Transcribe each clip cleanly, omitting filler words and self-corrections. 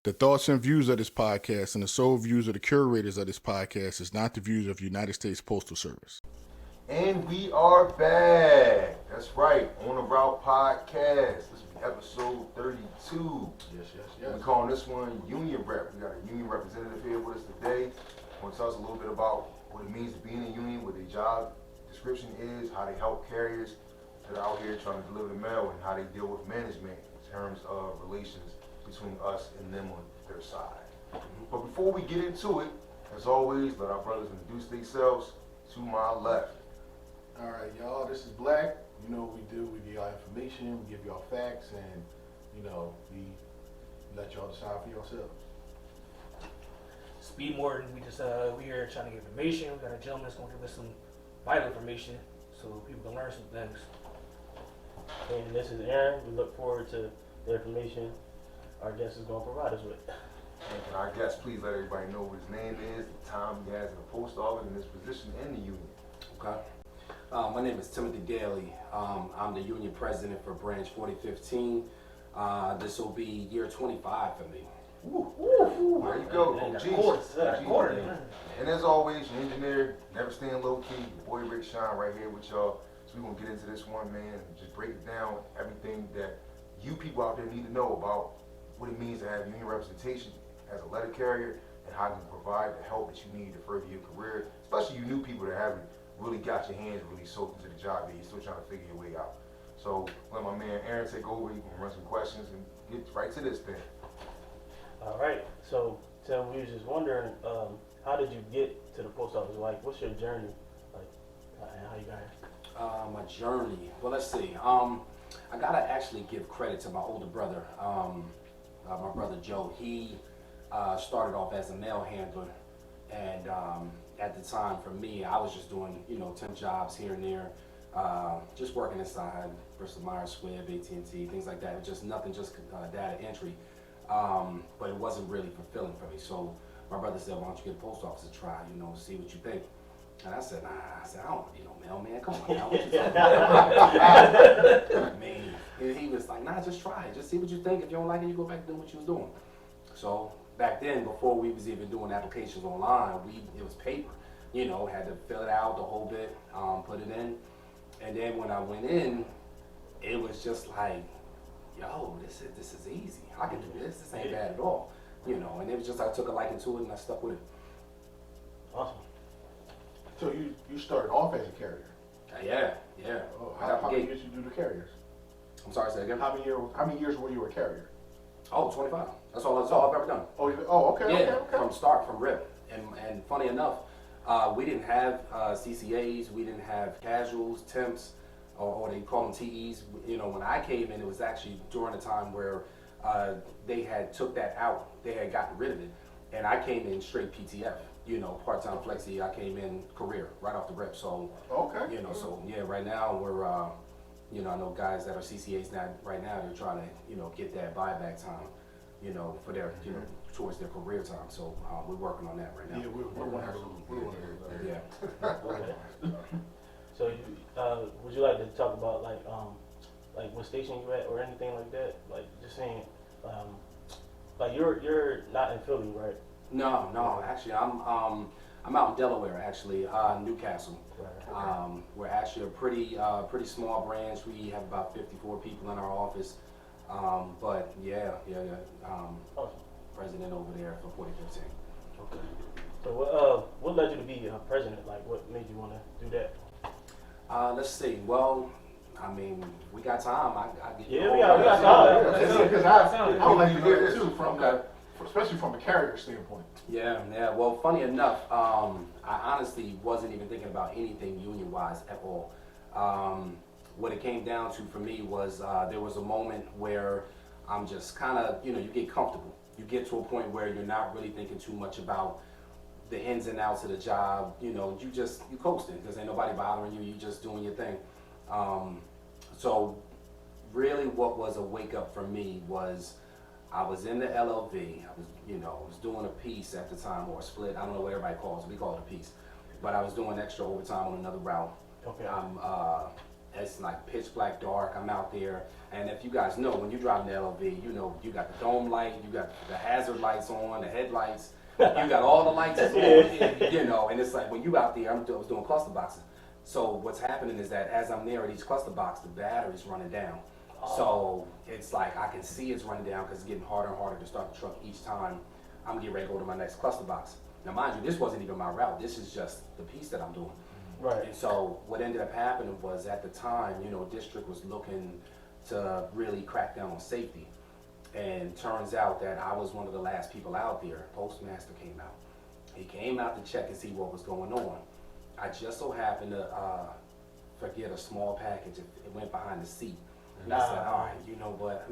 The thoughts and views of this podcast and the sole views of the curators of this podcast is not the views of the United States Postal Service. And we are back. That's right, On the Route Podcast. This is episode 32. Yes. We're calling this one Union Rep. We got a union representative here with us today. Want to tell us a little bit about what it means to be in a union, what their job description is, how they help carriers that are out here trying to deliver the mail, and how they deal with management in terms of relations between us and them on their side. But before we get into it, as always, let our brothers introduce themselves. To my left. All right, y'all, this is Black. You know what we do. We give y'all information, we give y'all facts, and, you know, we let y'all decide for yourselves. Speed Morton, we here trying to get information. We got a gentleman that's going to give us some vital information so people can learn some things. And this is Aaron. We look forward to the information our guest is going to provide us with. And can our guest please let everybody know what his name is, the time he has in the post office, and his position in the union. Okay. My name is Timothy Daly. I'm the union president for Branch 4015. This will be year 25 for me. There you go, OG. Man. And as always, your engineer, never staying low key, your boy Rick Shine right here with y'all. So we're going to get into this one, man, and just break it down, everything that you people out there need to know about what it means to have union representation as a letter carrier, and how you can provide the help that you need to further your career, especially you new people that haven't really got your hands really soaked into the job yet. You're still trying to figure your way out. So let my man Aaron take over. You can run some questions and get right to this thing. All right. So, Tim, we was just wondering, how did you get to the post office? Like, what's your journey? Like, how you got here? My journey. Well, let's see. I gotta actually give credit to my older brother, my brother Joe. He started off as a mail handler, and at the time, for me, I was just doing, temp jobs here and there, just working inside Bristol Myers Squibb, AT&T, things like that. Just nothing, just data entry, but it wasn't really fulfilling for me. So my brother said, "Why don't you get a post office to try? See what you think." And I said, "Nah." I said, "I don't want to be no mailman. Come on, now, what you talking about?" Man, he was like, "Nah, just try it. Just see what you think. If you don't like it, you go back to doing what you was doing." So back then, before we was even doing applications online, it was paper. Had to fill it out, the whole bit, put it in. And then when I went in, it was just like, yo, this is easy. I can do this. This ain't bad at all. And it was just, I took a liking to it and I stuck with it. Awesome. So you started off as a carrier. Yeah. Oh, how many years you do the carriers? I'm sorry, say again? How many years were you a carrier? Oh, 25. That's all I've ever done. Okay. From start, from rip. And funny enough, we didn't have CCAs, we didn't have casuals, temps, or they call them TEs. When I came in, it was actually during a time where they had took that out. They had gotten rid of it. And I came in straight PTF, part-time flexi. I came in career, right off the rip. So, okay. Right now we're, I know guys that are CCAs now, right now, they're trying to, get that buyback time, for their, towards their career time. So we're working on that right now. Yeah, we're one of those. Yeah. So, would you like to talk about like what station you at or anything like that? Like, just saying, like you're not in Philly, right? No. Actually, I'm out in Delaware. Actually, Newcastle. Right. Okay. We're actually a pretty small branch. We have about 54 people in our office. But yeah. Awesome. President over there for 4015. Okay. So what led you to be president? Like, what made you want to do that? Let's see. Well, I mean, we got time. I get Yeah, we got time. Because I would like to hear this too, especially from a carrier standpoint. Yeah. Well, funny enough, I honestly wasn't even thinking about anything union-wise at all. What it came down to for me was there was a moment where I'm just kind of, you get comfortable. You get to a point where you're not really thinking too much about the ins and outs of the job. You coasting because ain't nobody bothering you. You just doing your thing. So really what was a wake up for me was I was in the LLV. I was doing a piece at the time, or a split. I don't know what everybody calls it. We call it a piece. But I was doing extra overtime on another route. Okay. It's like pitch black dark. I'm out there, and if you guys know, when you drive an LV, you know you got the dome light, you got the hazard lights on, the headlights, you got all the lights on, you know. And it's like when you out there, I was doing cluster boxes. So what's happening is that as I'm near at each cluster box, the battery's running down. So it's like I can see it's running down because it's getting harder and harder to start the truck each time I'm getting ready to go to my next cluster box. Now, mind you, this wasn't even my route. This is just the piece that I'm doing. Right. And so what ended up happening was at the time, you know, district was looking to really crack down on safety. And turns out that I was one of the last people out there. Postmaster came out. He came out to check and see what was going on. I just so happened to forget a small package. It went behind the seat. And I said, all right, you know what,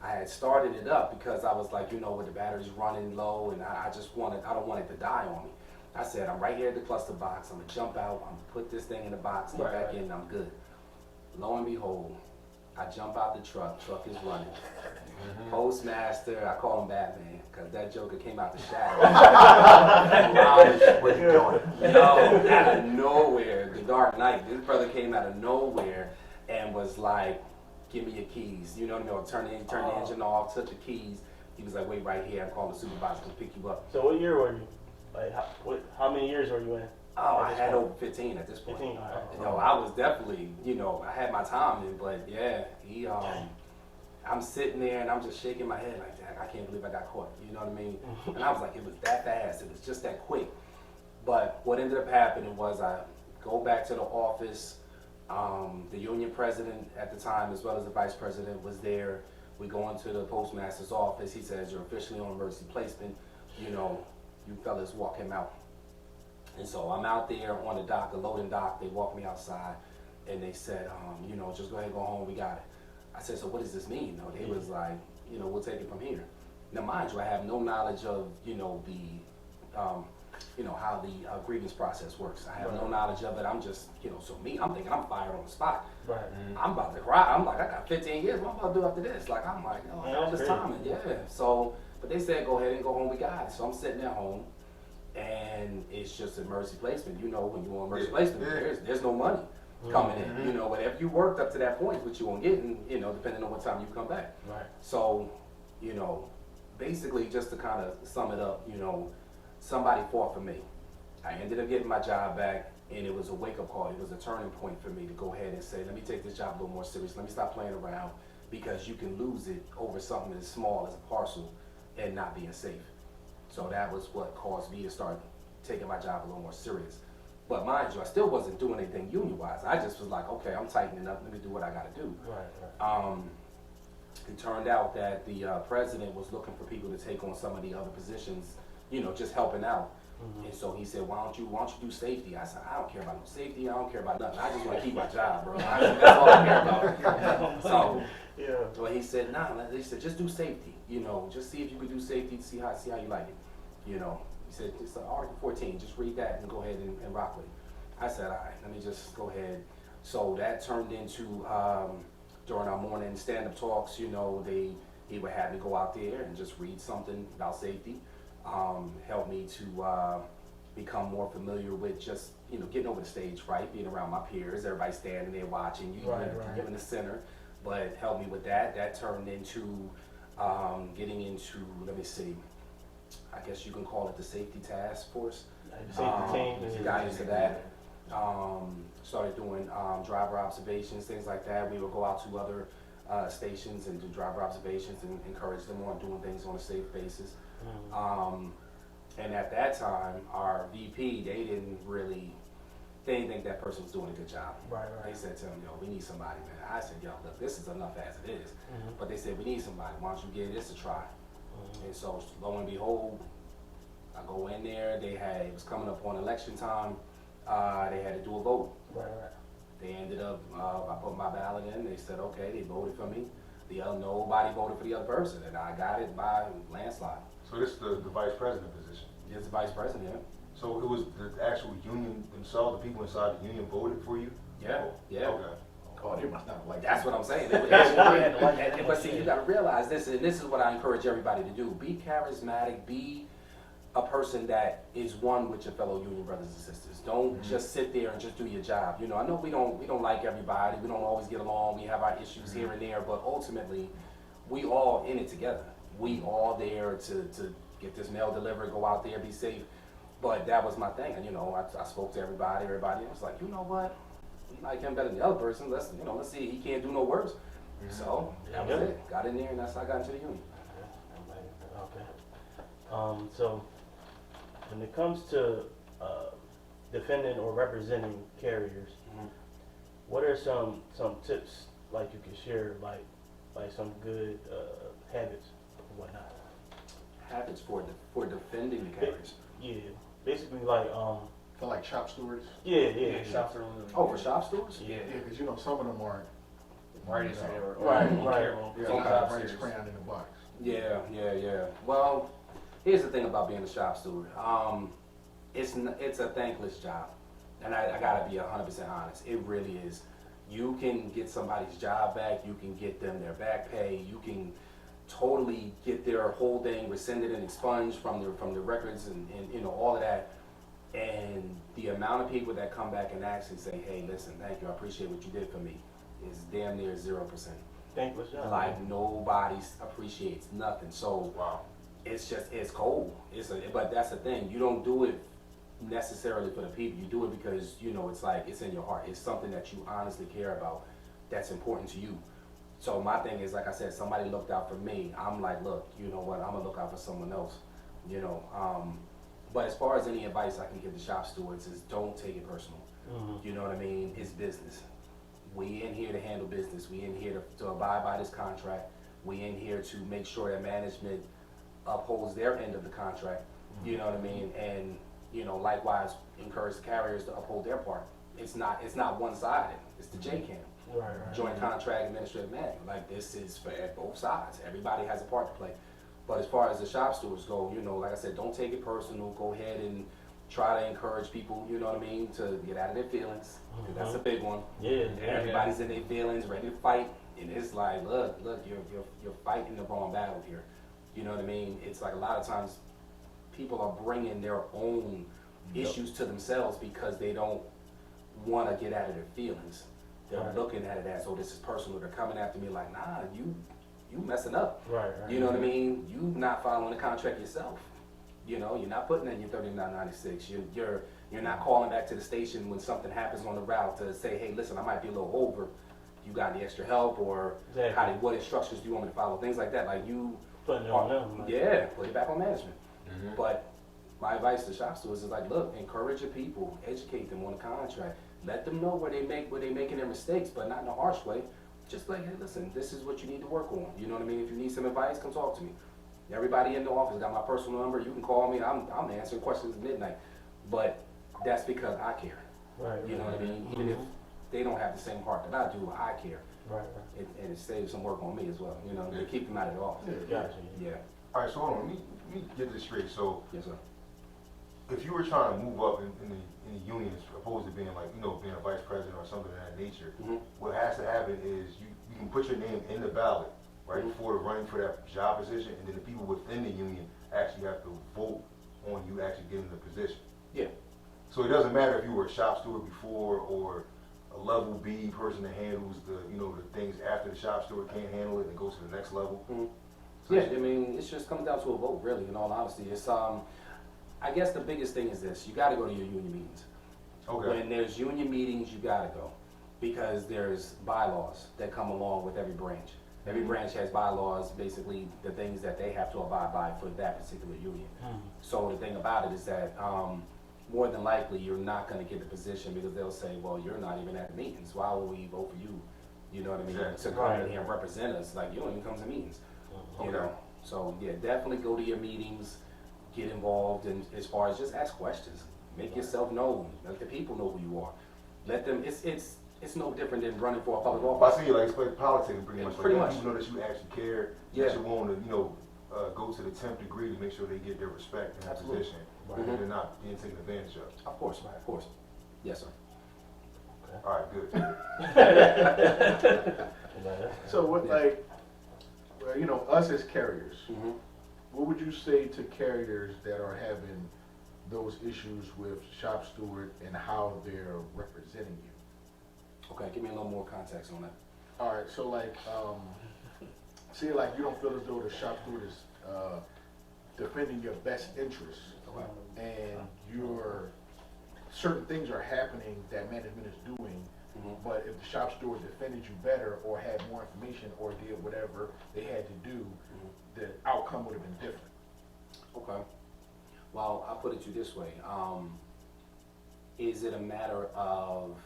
I had started it up because I was like, you know, with the battery's running low and I don't want it to die on me. I said, I'm right here at the cluster box. I'm gonna jump out. I'm gonna put this thing in the box, get back in, and I'm good. Lo and behold, I jump out the truck. Truck is running. Postmaster, I call him Batman because that Joker came out the shadow. What you doing? No, out of nowhere, the Dark Knight. This brother came out of nowhere and was like, "Give me your keys." You know what I mean? Turn the engine off. Took the keys. He was like, "Wait right here. I'm calling the supervisor to pick you up." So what year were you? Like, how many years were you in? Oh, I had over 15 at this point. 15, all right. You know, I was definitely, you know, I had my time in, but yeah, I'm sitting there and I'm just shaking my head like, "Dang, I can't believe I got caught." You know what I mean? And I was like, it was that fast. It was just that quick. But what ended up happening was I go back to the office. The union president at the time, as well as the vice president, was there. We go into the postmaster's office. He says, "You're officially on emergency placement. You know, you fellas walk him out." And so I'm out there on the dock, the loading dock. They walk me outside, and they said, you know, "Just go ahead and go home. We got it." I said, "So what does this mean?" No, they was like, you know, "We'll take it from here." Now, mind you, I have no knowledge of, you know, how the grievance process works. I have no knowledge of it. I'm just, you know, so I'm thinking I'm fired on the spot. Right. I'm about to cry. I'm like, I got 15 years. What am I about to do after this? Like, I'm like, oh, I got this time. And yeah. So, but they said, "Go ahead and go home. We got it." So I'm sitting at home, and it's just emergency placement. You know, when you're on emergency placement, there's no money coming in. You know, whatever you worked up to that point, what you won't get, and, you know, depending on what time you come back. Right. So, you know, basically, just to kind of sum it up, you know, somebody fought for me. I ended up getting my job back, and it was a wake-up call. It was a turning point for me to go ahead and say, let me take this job a little more serious. Let me stop playing around, because you can lose it over something as small as a parcel and not being safe. So that was what caused me to start taking my job a little more serious. But mind you, I still wasn't doing anything union-wise. I just was like, okay, I'm tightening up. Let me do what I got to do. Right. It turned out that the president was looking for people to take on some of the other positions, you know, just helping out. And so he said, why don't you do safety? I said, I don't care about no safety. I don't care about nothing. I just want to keep my job, bro. That's all I care about. So, well, he said, nah. They said, just do safety. You know, just see if you could do safety. See how you like it. You know, he said, it's Article 14. Just read that and go ahead and rock with it. I said, all right, let me just go ahead. So that turned into during our morning stand-up talks. You know, he would have me go out there and just read something about safety. Helped me to become more familiar with just, you know, getting over the stage fright, being around my peers, everybody standing there watching you, you're in the center, but helped me with that. That turned into getting into, let me see, I guess you can call it the safety task force. Safety team. Got into that. Started doing driver observations, things like that. We would go out to other stations and do driver observations and encourage them on doing things on a safe basis. And at that time, our VP, they didn't think that person was doing a good job. Right. They said to him, yo, we need somebody, man. I said, yo, look, this is enough as it is. But they said, we need somebody. Why don't you give this a try? And so, lo and behold, I go in there. It was coming up on election time. They had to do a vote. Right. They ended up, I put my ballot in. They said, okay, they voted for me. Nobody voted for the other person, and I got it by landslide. So this is the vice president position. It's the vice president. So it was the actual union themselves, the people inside the union voted for you? Yeah. Okay. Oh, they must not like That's that. what I'm saying. But see, you got to realize this, and this is what I encourage everybody to do. Be charismatic, be a person that is one with your fellow union brothers and sisters. Don't just sit there and just do your job. You know, I know we don't like everybody. We don't always get along. We have our issues here and there, but ultimately, we all in it together. We all there to get this mail delivered, go out there, be safe. But that was my thing, and you know, I spoke to everybody. Everybody was like, you know what? We like him better than the other person. Let's see. He can't do no worse. So that was it. Got in there, and that's how I got into the union. Okay. So when it comes to defending or representing carriers, what are some tips like you can share, like some good habits and whatnot? Habits for defending the carriers. Yeah, basically like For like shop stewards. yeah. Shop stewards. Oh, for shop stewards? Yeah. Yeah, because you know some of them aren't. Right. Right. Yeah, Some like shop British stewards. crayon in the box. Yeah. Well, here's the thing about being a shop steward. It's a thankless job, and I gotta be 100% honest. It really is. You can get somebody's job back. You can get them their back pay. You can totally get their whole thing rescinded and expunged from the records and you know all of that. And the amount of people that come back and actually say, "Hey, listen, thank you. I appreciate what you did for me," is damn near 0%. Thankless job. Like nobody appreciates nothing. So Wow. it's cold. But that's the thing. You don't do it necessarily for the people. You do it because you know it's like it's in your heart. It's something that you honestly care about. That's important to you. So my thing is, like I said, somebody looked out for me. I'm like, look, you know what? I'm gonna look out for someone else. You know. But as far as any advice I can give the shop stewards is, don't take it personal. You know what I mean? It's business. We in here to handle business. We in here to abide by this contract. We in here to make sure that management upholds their end of the contract. You know what I mean? And you know, likewise, encourage the carriers to uphold their part. It's not one-sided. It's the JCAM, Right. Joint Contract Administrative Manual. Like this is for both sides. Everybody has a part to play. But as far as the shop stewards go, you know, like I said, don't take it personal. Go ahead and try to encourage people, you know what I mean, to get out of their feelings. 'Cause that's a big one. Yeah. Everybody's in their feelings, ready to fight, and it's like, look, you're fighting the wrong battle here. You know what I mean? It's like a lot of times people are bringing their own issues to themselves because they don't want to get out of their feelings. They're Right. looking at it as, oh, this is personal. They're coming after me like, nah, you messing up. Right. You know what I mean? You not following the contract yourself. You know, you're not putting in your 3996. You're not calling back to the station when something happens on the route to say, hey, listen, I might be a little over. You got any extra help, or Exactly. what instructions do you want me to follow? Things like that. Like you, Putting it on them. Like, yeah, put it back on management. But my advice to shop stewards is like, look, encourage your people, educate them on the contract, let them know where they're making their mistakes, but not in a harsh way. Just like, hey, listen, this is what you need to work on. You know what I mean? If you need some advice, come talk to me. Everybody in the office got my personal number. You can call me. I'm answering questions at midnight. But that's because I care. Right. You know what I mean? Even if they don't have the same heart that I do, I care. Right. And it saves some work on me as well. You know, to keep them out of the office. Gotcha. Yeah. All right, so hold on. Let me get this straight. So Yes, sir. if you were trying to move up in the union as opposed to being like, you know, being a vice president or something of that nature, what has to happen is you can put your name in the ballot, right, before running for that job position, and then the people within the union actually have to vote on you actually getting the position. Yeah. So it doesn't matter if you were a shop steward before or a level B person that handles the things after the shop steward can't handle it and goes to the next level. So Yeah, I mean, it just comes down to a vote, really, in all honesty. It's, I guess the biggest thing is this: you got to go to your union meetings. Okay. When there's union meetings, you got to go, because there's bylaws that come along with every branch. Every branch has bylaws, basically the things that they have to abide by for that particular union. So the thing about it is that more than likely you're not going to get the position, because they'll say, well, you're not even at the meetings. Why would we vote for you? You know what I mean? Exactly. To come in here and represent us. Like, you don't even come to meetings. You Okay. know? So yeah, definitely go to your meetings, get involved, and as far as just ask questions, make yourself known, let the people know who you are. Let them. It's no different than running for a public If I office. see you, like, it's like politics pretty much. Pretty Like, much. people know that you actually care, Yeah. that you're willing to, go to the 10th degree to make sure they get their respect in that Absolutely. position, Right. and they're not being taken advantage of. Of course, of course. Yes, sir. All right, good. So what, like, well, us as carriers, what would you say to carriers that are having those issues with shop steward and how they're representing you? Okay, give me a little more context on that. All right, so like, say like you don't feel as though the shop steward is defending your best interests, Okay. and certain things are happening that management is doing, but if the shop steward defended you better or had more information or did whatever they had to do, the outcome would have been different. Okay. Well, I'll put it to you this way. Is it a matter of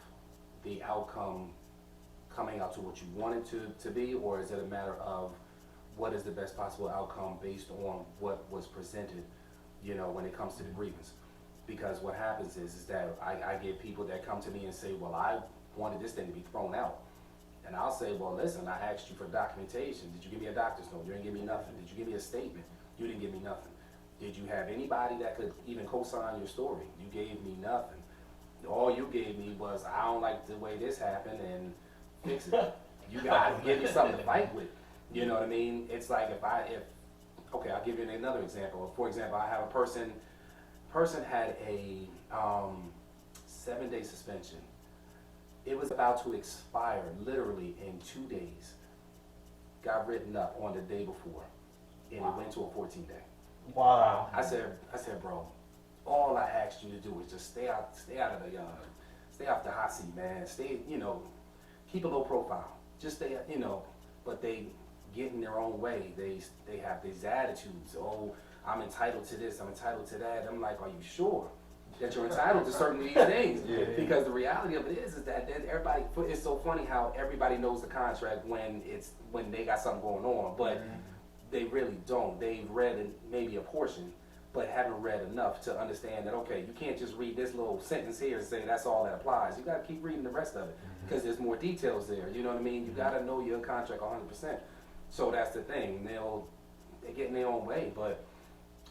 the outcome coming out to what you want it to be, or is it a matter of what is the best possible outcome based on what was presented, when it comes to the grievance? Because what happens is that I get people that come to me and say, well, I wanted this thing to be thrown out. And I'll say, well, listen, I asked you for documentation. Did you give me a doctor's note? You didn't give me nothing. Did you give me a statement? You didn't give me nothing. Did you have anybody that could even co-sign your story? You gave me nothing. All you gave me was, I don't like the way this happened, and fix it. You gotta give me something to fight with. You know what I mean? It's like okay, I'll give you another example. For example, I have a person had a 7-day suspension. It was about to expire literally in 2 days. Got written up on the day before, and it went to a 14-day. Wow. I said, bro, all I asked you to do is just stay out of the stay off the hot seat, man. Stay, keep a low profile. Just stay, but they get in their own way. They have these attitudes. Oh, I'm entitled to this, I'm entitled to that. I'm like, are you sure that you're entitled to certain of these things? Yeah. Because the reality of it is that everybody, it's so funny how everybody knows the contract when they got something going on, but they really don't. They've read maybe a portion, but haven't read enough to understand that, okay, you can't just read this little sentence here and say that's all that applies. You got to keep reading the rest of it because there's more details there. You know what I mean? You got to know your contract 100%. So that's the thing. They get in their own way. But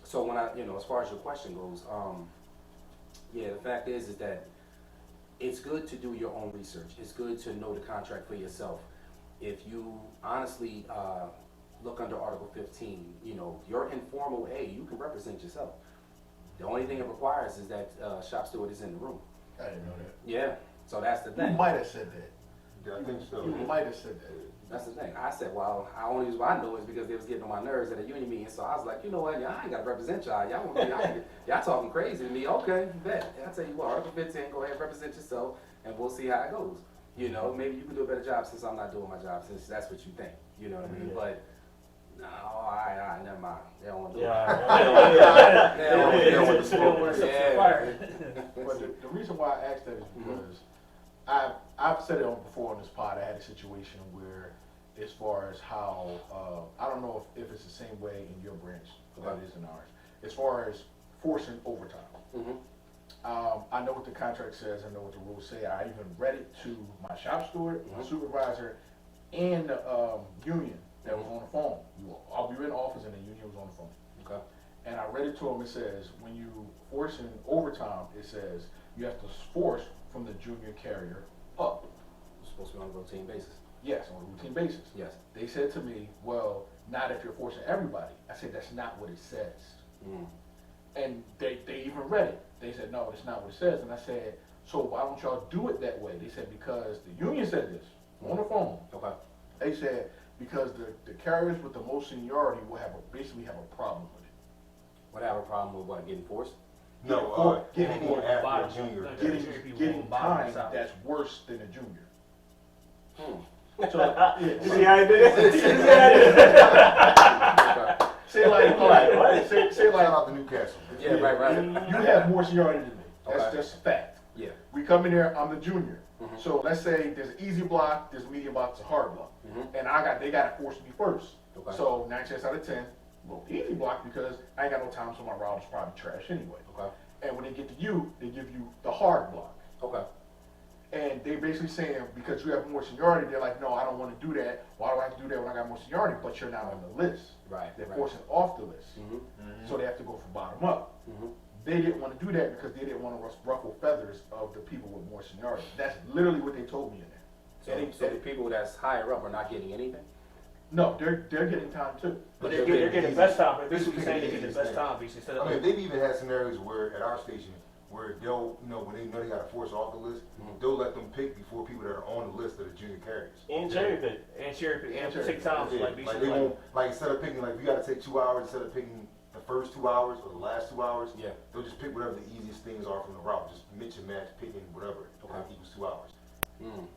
so when as far as your question goes, yeah, the fact is that it's good to do your own research. It's good to know the contract for yourself. If you honestly look under Article 15, your informal A, you can represent yourself. The only thing it requires is that shop steward is in the room. I didn't know that. Yeah, so that's the You thing. might have said that. Yeah, I think so. You might have said that. That's the thing. I said, well, the only reason why I know is because they was getting on my nerves at a union meeting. So I was like, you know what, y'all ain't got to represent y'all. Y'all talking crazy to me. Okay, bet. I'll tell you what, Article 15, go ahead, represent yourself, and we'll see how it goes. Maybe you can do a better job since I'm not doing my job, since that's what you think. You know what I mean? But no, I never mind. They don't want to do it. They don't want to smoke. But the reason why I asked that is because I've said it before on this pod. I had a situation where, as far as how I don't know if it's the same way in your branch that it is in ours. As far as forcing overtime, I know what the contract says. I know what the rules say. I even read it to my shop steward, my supervisor, and the union that was on the phone. I'll be in the office and the union was on the phone. Okay. And I read it to him. It says when you forcing overtime, it says you have to force from the junior carrier up. It's supposed to be on a routine basis. Yes, on a routine basis. Yes. They said to me, well, not if you're forcing everybody. I said, that's not what it says. And they even read it. They said, no, it's not what it says. And I said, so why don't y'all do it that way? They said, because the union said this on the phone. Okay. They said, because the carriers with the most seniority will basically have a problem with it. Would I have a problem with what, getting forced? No, getting anything after a junior. Getting time that's worse than a junior. So, You see how I did it? You see how I did it? say like, all right, say Shout like, out to Newcastle. Yeah, right. you have more seniority than me. That's Okay. just a fact. Yeah. We come in there, I'm the junior. So let's say there's an easy block, there's a medium block, there's a hard block. And they got to force me first. Okay. So 9 chances out of 10, well, easy block because I ain't got no time, so my route is probably trash anyway. Okay. And when they get to you, they give you the hard block. Okay. And they basically saying, because you have more seniority, they're like, no, I don't want to do that. Why do I have to do that when I got more seniority? But you're not on the list. Right. They're right. forcing off the list. So they have to go from bottom up. They didn't want to do that because they didn't want to ruffle feathers of the people with more seniority. That's literally what they told me in there. So the people that's higher up are not getting anything? No, they're getting time too. But they're getting the best time. But basically They're saying they getting get the the best easiest time, basically. Instead I of mean, they've even had scenarios where at our station where they'll, when they know they got to force off the list, they'll let them pick before people that are on the list of the junior carriers. And cherry pick. and cherry pick and Cherry take pick. time, Yeah, like like basically they like, won't, like instead of picking, like if you got to take 2 hours, instead of picking the first 2 hours or the last 2 hours, Yeah. they'll just pick whatever the easiest things are from the route. Just mix and match, picking whatever. Okay. That equals 2 hours. Mm.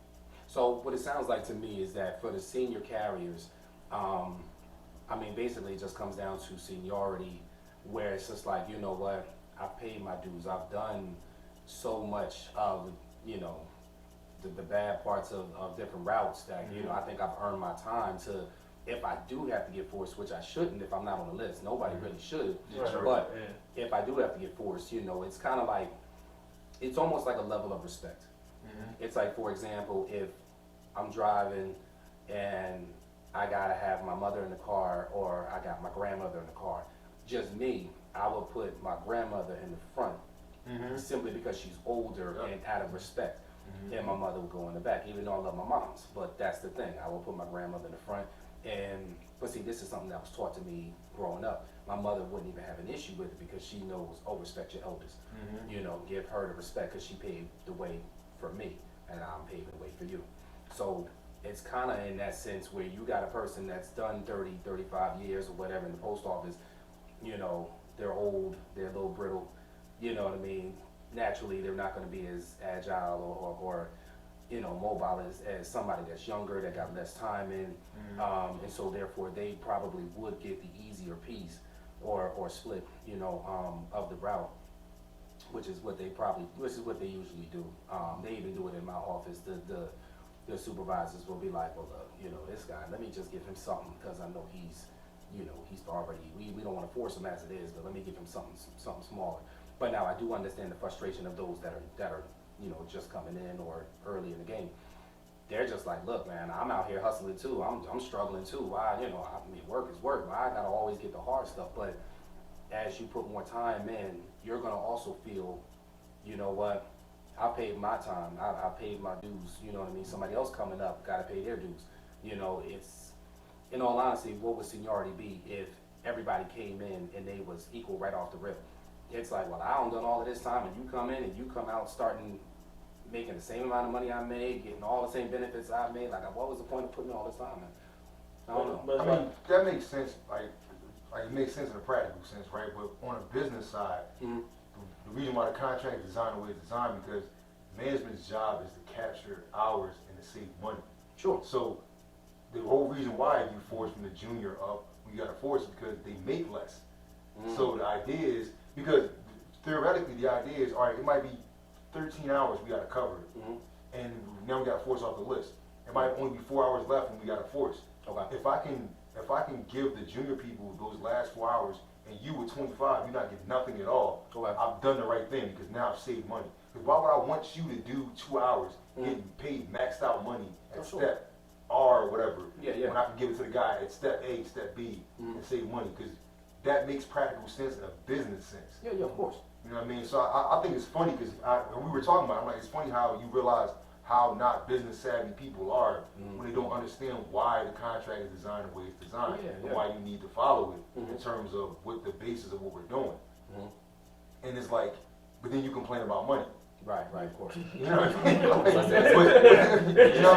So what it sounds like to me is that for the senior carriers, I mean, basically it just comes down to seniority, where it's just like, you know what, I've paid my dues, I've done so much of, the bad parts of different routes that, I think I've earned my time to, if I do have to get forced, which I shouldn't if I'm not on the list, nobody really should, Right. but yeah. if I do have to get forced, it's kind of like, it's almost like a level of respect. It's like, for example, if I'm driving and I gotta have my mother in the car or I got my grandmother in the car, just me, I would put my grandmother in the front simply because she's older and out of respect. And my mother would go in the back, even though I love my moms. But that's the thing, I will put my grandmother in the front. But see, this is something that was taught to me growing up. My mother wouldn't even have an issue with it because she knows, respect your elders. Give her the respect because she paved the way for me and I'm paving the way for you. So it's kind of in that sense where you got a person that's done 30, 35 years or whatever in the post office, they're old, they're a little brittle, you know what I mean? Naturally, they're not going to be as agile or mobile as somebody that's younger, that got less time in. And so therefore they probably would get the easier piece or split, of the route, which is what they usually do. They even do it in my office. The supervisors will be like, well, this guy, let me just give him something because I know he's already, we don't want to force him as it is, but let me give him something smaller. But now I do understand the frustration of those that are just coming in or early in the game. They're just like, look, man, I'm out here hustling too. I'm struggling too. Why, I mean, work is work. I gotta always get the hard stuff. But as you put more time in, you're gonna also feel, you know what, I paid my time. I paid my dues. You know what I mean? Somebody else coming up gotta pay their dues. It's, in all honesty, what would seniority be if everybody came in and they was equal right off the rip? It's like, well, I done all of this time, and you come in and you come out starting making the same amount of money I made, getting all the same benefits I made. Like, what was the point of putting all this time in? I don't know. But I mean, that makes sense. Like it makes sense in a practical sense, right? But on a business side, the reason why the contract is designed the way it's designed because management's job is to capture hours and to save money. Sure. So the whole reason why you force from the junior up, you got to force it because they make less. So the idea is, because theoretically the idea is, all right, it might be 13 hours we got to cover it, and now we got to force off the list. It might only be 4 hours left and we got to force. Okay. If I can give the junior people those last 4 hours, and you with 25, you're not getting nothing at all. Okay. I've done the right thing because now I've saved money. Because why would I want you to do 2 hours getting paid maxed out money at step R or whatever, when I can give it to the guy at step A, step B, and save money? Because that makes practical sense in a business sense. Yeah, of course. You know what I mean? So I think it's funny because when we were talking about it, I'm like, it's funny how you realize how not business savvy people are when they don't understand why the contract is designed the way it's designed and why you need to follow it in terms of what the basis of what we're doing. And it's like, but then you complain about money. Right, of course. You know what I mean? You know what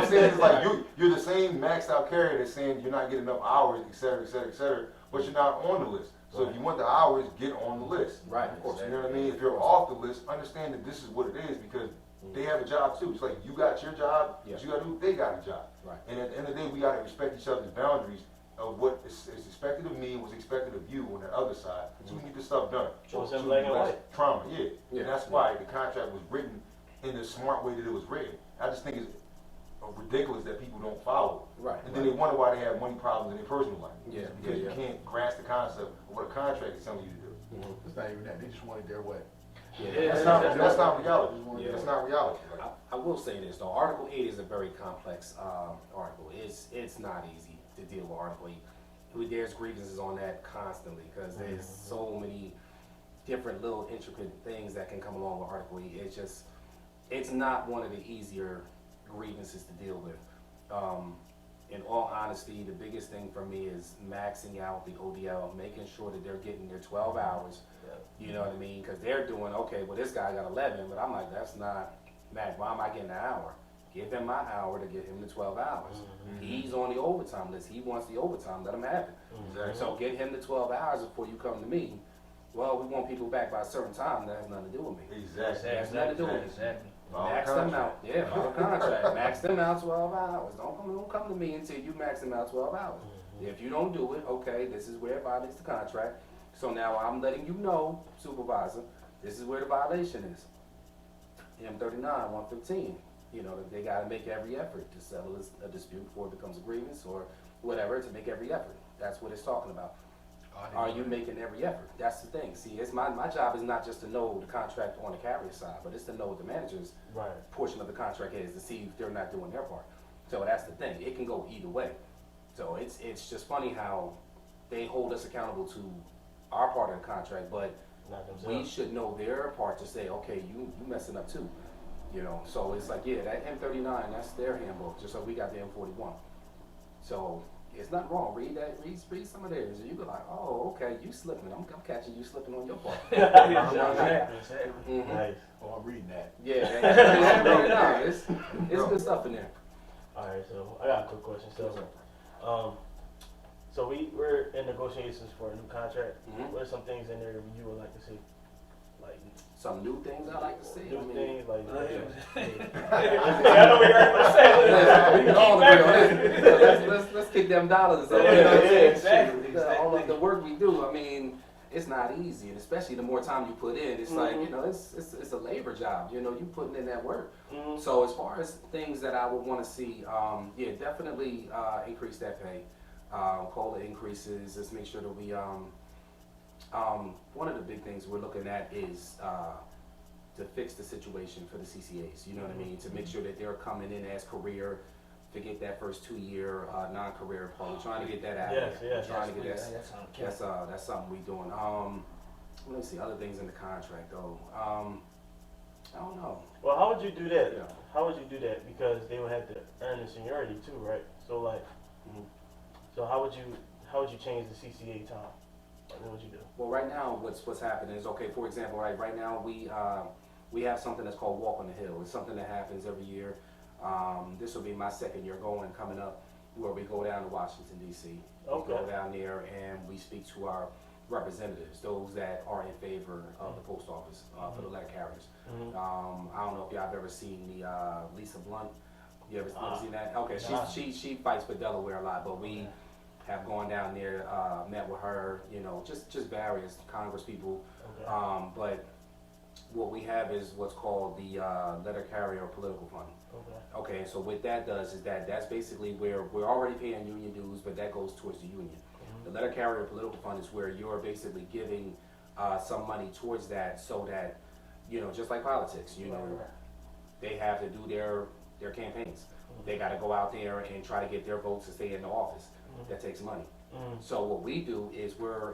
I'm saying? It's like you're the same maxed out carrier that's saying you're not getting enough hours, et cetera, et cetera, et cetera, but you're not on the list. So if you want the hours, get on the list. Right, of course. You know what I mean? If you're off the list, understand that this is what it is because they have a job too. It's like you got your job, what you got to do, they got a job. Right. And at the end of the day, we got to respect each other's boundaries of what is expected of me and what's expected of you on the other side. So we get this stuff done. So it's So in black and less white. trauma, Yeah. And that's why the contract was written in the smart way that it was written. I just think it's ridiculous that people don't follow it. Right. And then they wonder why they have money problems in their personal life. Yeah, Because yeah. you can't grasp the concept of what a contract is telling you to do. It's not even that. They just wanted their way. That's not reality. Yeah. That's not reality. Right? I will say this though, Article 8 is a very complex article. It's not easy to deal with Article 8. There's grievances on that constantly because there's so many different little intricate things that can come along with Article 8. It's not one of the easier grievances to deal with. in all honesty, the biggest thing for me is maxing out the ODL, making sure that they're getting their 12 hours. You know what I mean? Because they're doing, okay, well, this guy got 11, but I'm like, that's not, Mac, why am I getting an hour? Give him my hour to get him the 12 hours. He's on the overtime list. He wants the overtime. Let him have it. Exactly. So get him the 12 hours before you come to me. Well, we want people back by a certain time. That has nothing to do with me. Exactly. Has nothing to do with me. Exactly. Max them out. Yeah, follow contract. Max them out 12 hours. Don't come to me until you max them out 12 hours. If you don't do it, okay, this is where it violates the contract. So now I'm letting you know, supervisor, this is where the violation is. M39, 115. You know, they got to make every effort to settle a dispute before it becomes a grievance or whatever, to make every effort. That's what it's talking about. Are you making every effort? That's the thing. See, it's my job is not just to know the contract on the carrier side, but it's to know what the manager's portion of the contract is, to see if they're not doing their part. So that's the thing. It can go either way. So it's just funny how they hold us accountable to our part of the contract, but we should know their part to say, okay, you messing up too. You know, so it's like, yeah, that M39, that's their handbook, just like we got the M41. So it's not wrong. Read some of theirs, and you be like, oh, okay, you slipping. I'm catching you slipping on your part. Exactly. Nice. Oh, I'm reading that. Yeah, it's good stuff in there. All right, so I got a quick question. So we're in negotiations for a new contract. What are some things in there that you would like to see? Like Some new things I like to see. new things, like I know we heard what I We can all agree on this. Let's kick them dollars. Exactly. All of the work we do, I mean, it's not easy, and especially the more time you put in, it's like, you know, it's a labor job. You know, you putting in that work. So as far as things that I would want to see, yeah, definitely increase that pay. COLA increases. Let's make sure that we one of the big things we're looking at is to fix the situation for the CCAs. You know what I mean? To make sure that they're coming in as career. Forget that first 2-year non-career part. We're trying to get that out. Yes. Trying to get that. That's something we're doing. Let me see other things in the contract though. I don't know. Well, how would you do that? Yeah. How would you do that? Because they would have to earn the seniority too, right? So like, so how would you change the CCA time? Like, what would you do? Well, right now, what's happening is, okay, for example, right now we have something that's called Walk on the Hill. It's something that happens every year. This will be my second year coming up, where we go down to Washington, D.C. Okay. We go down there and we speak to our representatives, those that are in favor of the post office for the letter carriers. I don't know if y'all have ever seen the Lisa Blunt. You ever seen that? Okay, she fights for Delaware a lot, but we have gone down there, met with her, you know, just various Congress people. Okay. But what we have is what's called the letter carrier political fund. Okay, so what that does is that's basically where we're already paying union dues, but that goes towards the union. The letter carrier political fund is where you're basically giving some money towards that, so that, you know, just like politics, you know, they have to do their campaigns. They got to go out there and try to get their votes to stay in the office. That takes money. So what we do is we're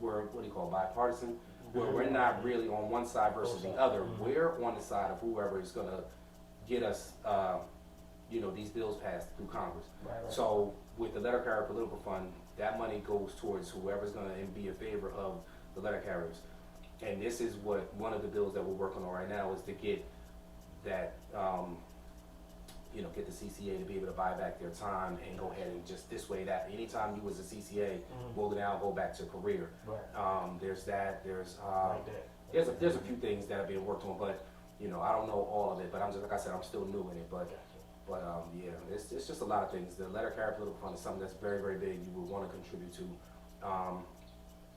what do you call it, bipartisan? Where we're not really on one side versus the other. We're on the side of whoever is gonna get us, you know, these bills passed through Congress. So with the letter carrier political fund, that money goes towards whoever's gonna be in favor of the letter carriers. And this is what one of the bills that we're working on right now is to get that, you know, get the CCA to be able to buy back their time and go ahead and just this way that anytime you was a CCA, we'll now go back to career. There's that. There's a few things that are being worked on, but you know, I don't know all of it. But I'm just, like I said, I'm still new in it. But yeah, it's just a lot of things. The letter carrier political fund is something that's very, very big. You would want to contribute to.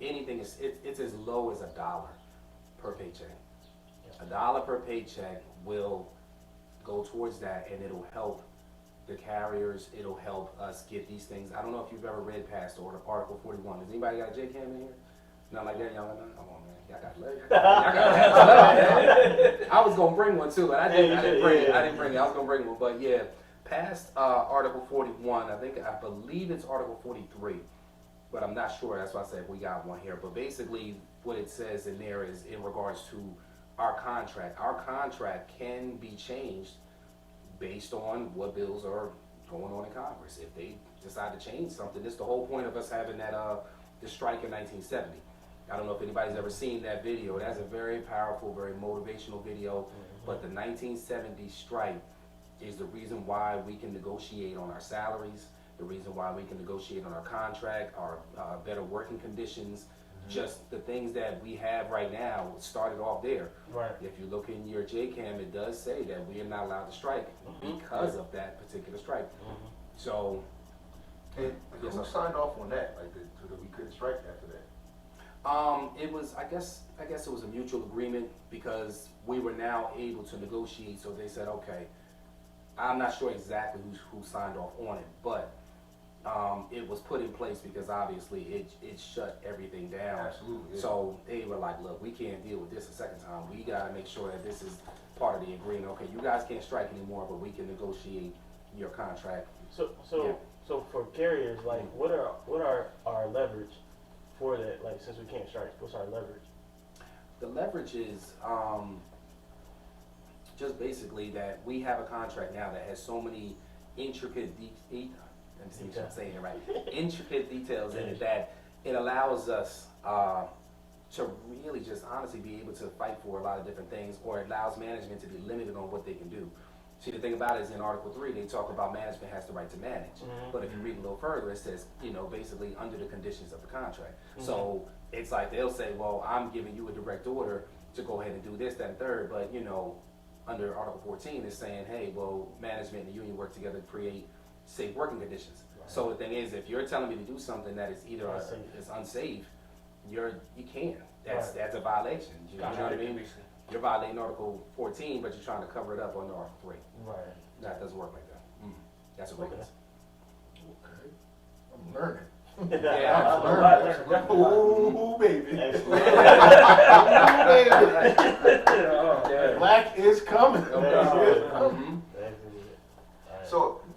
Anything is it's as low as $1 per paycheck. $1 per paycheck will go towards that, and it'll help the carriers. It'll help us get these things. I don't know if you've ever read past Article 41. Has anybody got a J cam in here? Not like that, y'all. Come on, man. Y'all got I was gonna bring one too, but I didn't bring it. I was gonna bring one, but yeah, past Article 41. I believe it's Article 43, but I'm not sure. That's why I said we got one here. But basically, what it says in there is in regards to our contract. Our contract can be changed based on what bills are going on in Congress. If they decide to change something, this is the whole point of us having that the strike in 1970. I don't know if anybody's ever seen that video. That's a very powerful, very motivational video. But the 1970 strike is the reason why we can negotiate on our salaries, the reason why we can negotiate on our contract, our better working conditions. Just the things that we have right now started off there. Right. If you look in your JCAM, it does say that we are not allowed to strike because of that particular strike. So, And who signed off on that? Like, so that we couldn't strike after that? it was, I guess it was a mutual agreement because we were now able to negotiate. So they said, okay, I'm not sure exactly who signed off on it, but it was put in place because obviously it shut everything down. Absolutely. Yeah. So they were like, look, we can't deal with this a second time. We gotta make sure that this is part of the agreement. Okay, you guys can't strike anymore, but we can negotiate your contract. So Yeah. so for carriers, like, what are our leverage for that? Like, since we can't strike, what's our leverage? The leverage is just basically that we have a contract now that has so many intricate let me see if I'm saying it right. Intricate details in it that it allows us to really just honestly be able to fight for a lot of different things, or it allows management to be limited on what they can do. See, the thing about it is in Article 3, they talk about management has the right to manage. But if you read a little further, it says, basically under the conditions of the contract. So it's like they'll say, well, I'm giving you a direct order to go ahead and do this, that, and third. But, under Article 14, it's saying, hey, well, management and the union work together to create safe working conditions. Right. So the thing is, if you're telling me to do something that is either is unsafe, you can't. That's a violation. You know what I mean? You're violating Article 14, but you're trying to cover it up under Article 3. Right. That doesn't work like that. That's what it is. Okay. I'm learning. Yeah, I'm learning. Ooh, baby. Black is coming.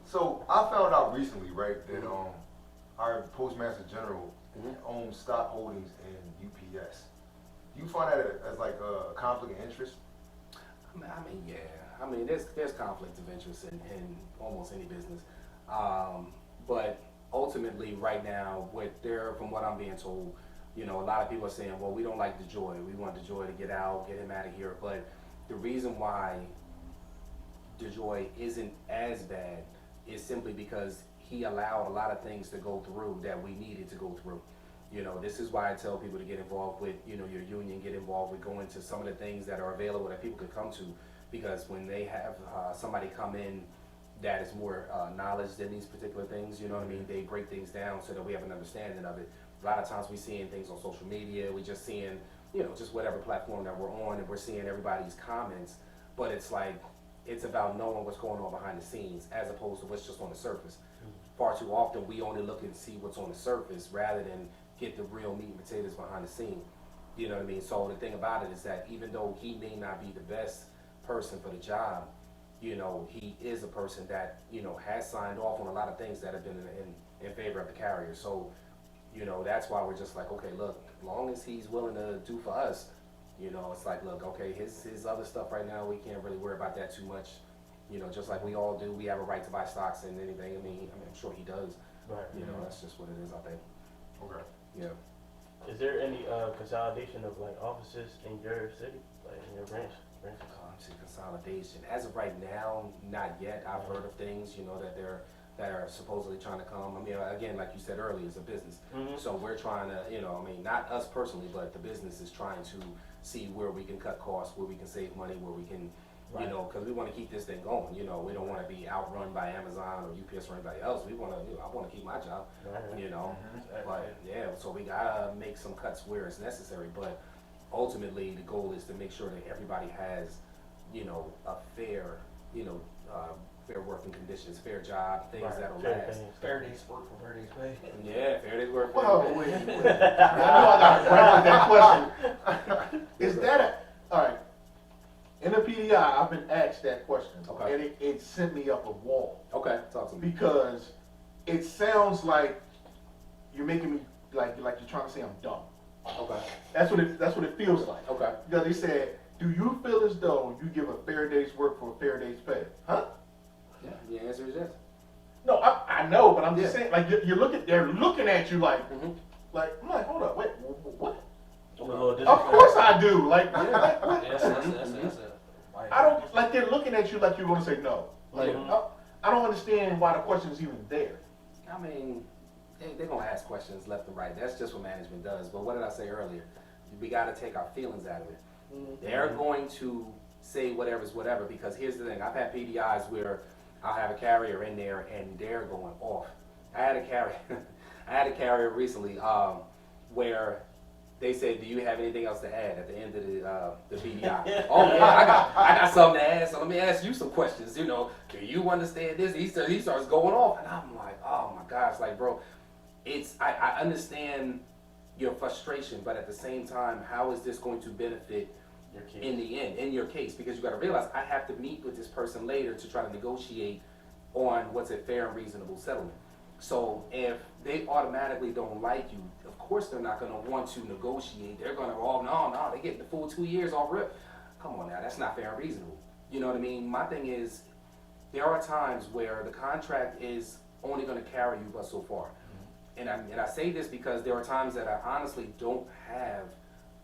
So I found out recently, right, that our Postmaster General owns stock holdings in UPS. Do you find that as like a conflict of interest? Yeah. There's conflict of interest in almost any business. But ultimately, right now, from what I'm being told, a lot of people are saying, well, we don't like DeJoy. We want DeJoy to get out, get him out of here. But the reason why DeJoy isn't as bad is simply because he allowed a lot of things to go through that we needed to go through. This is why I tell people to get involved with, your union, get involved with going to some of the things that are available that people could come to. Because when they have somebody come in that is more knowledge than these particular things, they break things down so that we have an understanding of it. A lot of times we're seeing things on social media, we're just seeing, just whatever platform that we're on, and we're seeing everybody's comments, but it's like, it's about knowing what's going on behind the scenes as opposed to what's just on the surface. Far too often we only look and see what's on the surface rather than get the real meat and potatoes behind the scene. You know what I mean? So the thing about it is that even though he may not be the best person for the job, he is a person that, has signed off on a lot of things that have been in favor of the carrier. So, that's why we're just like, okay, look, as long as he's willing to do for us, it's like, look, okay, his other stuff right now, we can't really worry about that too much. Just like we all do, we have a right to buy stocks and anything. I'm sure he does. Right. That's just what it is, I think. Okay. Yeah. Is there any consolidation of like offices in your city, like in your branches? Consolidation. As of right now, not yet. I've heard of things, that are supposedly trying to come. Again, like you said earlier, it's a business. So we're trying to, not us personally, but the business is trying to see where we can cut costs, where we can save money, where we can, because we want to keep this thing going. We don't want to be outrun by Amazon or UPS or anybody else. I want to keep my job, But yeah, so we gotta make some cuts where it's necessary. But ultimately, the goal is to make sure that everybody has, a fair, fair working conditions, fair job, things that'll last. Fair days work for fair days pay. Yeah, fair days work. Whoa, wait. I know I got that question. Is that all right? In the PDI, I've been asked that question, Okay. and it sent me up a wall Okay, talk to me. because it sounds like you're making me like you're trying to say I'm dumb. Okay, That's what it feels like. okay. Because they said, do you feel as though you give a fair day's work for a fair day's pay? Huh? Yeah, the answer is yes. No, but I'm just saying, like they're looking at you like, I'm like, hold up, wait, what? Of course I do. Like, what? That's I don't like they're looking at you like you're gonna say no. Like, I don't understand why the question is even there. I mean, they're gonna ask questions left and right. That's just what management does. But what did I say earlier? We got to take our feelings out of it. They're going to say whatever's whatever, because here's the thing. I've had PDIs where I'll have a carrier in there and they're going off. I had a carrier recently where they said, "Do you have anything else to add?" At the end of the PDI. Oh yeah, I got something to add. So let me ask you some questions. You know, do you understand this? He starts going off, and I'm like, oh my gosh, like bro, I understand your frustration, but at the same time, how is this going to benefit Your case. in the end, in your case? Because you got to realize I have to meet with this person later to try to negotiate on what's a fair and reasonable settlement. So if they automatically don't like you, of course they're not going to want to negotiate. They're going to, oh no, they get the full 2 years off rip. Come on now, that's not fair and reasonable. You know what I mean? My thing is, there are times where the contract is only going to carry you but so far. And I say this because there are times that I honestly don't have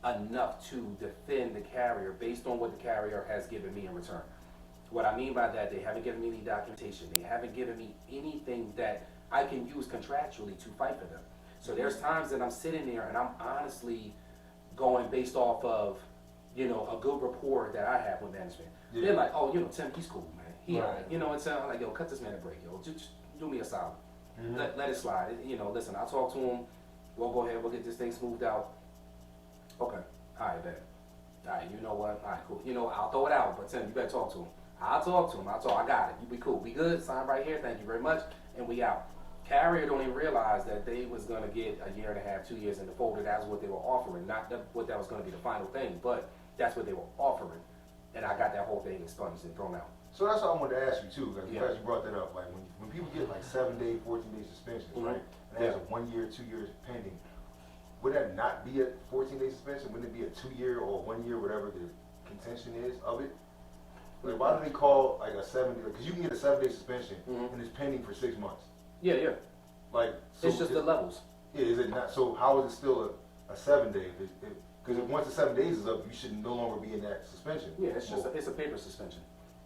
enough to defend the carrier based on what the carrier has given me in return. What I mean by that, they haven't given me any documentation. They haven't given me anything that I can use contractually to fight for them. So there's times that I'm sitting there and I'm honestly going based off of, you know, a good rapport that I have with management. Yeah. They're like, oh, you know, Tim, he's cool, man. Right. You know, it's like, yo, cut this man a break, yo. Just do me a solid. Let it slide. You know, listen, I'll talk to him. We'll go ahead. We'll get this thing smoothed out. Okay. All right, then. All right, you know what? All right, cool. You know, I'll throw it out, but Tim, you better talk to him. I'll talk to him. I got it. You be cool. We good. Sign right here. Thank you very much. And we out. Carrier don't even realize that they was going to get a year and a half, 2 years in the folder. That's what they were offering. Not what that was going to be the final thing, but that's what they were offering. And I got that whole thing expunged and thrown out. So that's what I wanted to ask you too, because Yeah. you brought that up. Like when people get like 7-day, 14-day suspensions, right? And it has a 1 year, 2 years pending. Would that not be a 14-day suspension? Wouldn't it be a 2 year or 1 year, whatever the contention is of it? Like why do they call like a 7-day? Because you can get a 7-day suspension and it's pending for 6 months. Yeah. Like so It's just the levels. Yeah, is it not? So how is it still a 7 day? Because once the 7 days is up, you should no longer be in that suspension. Yeah, it's a paper suspension.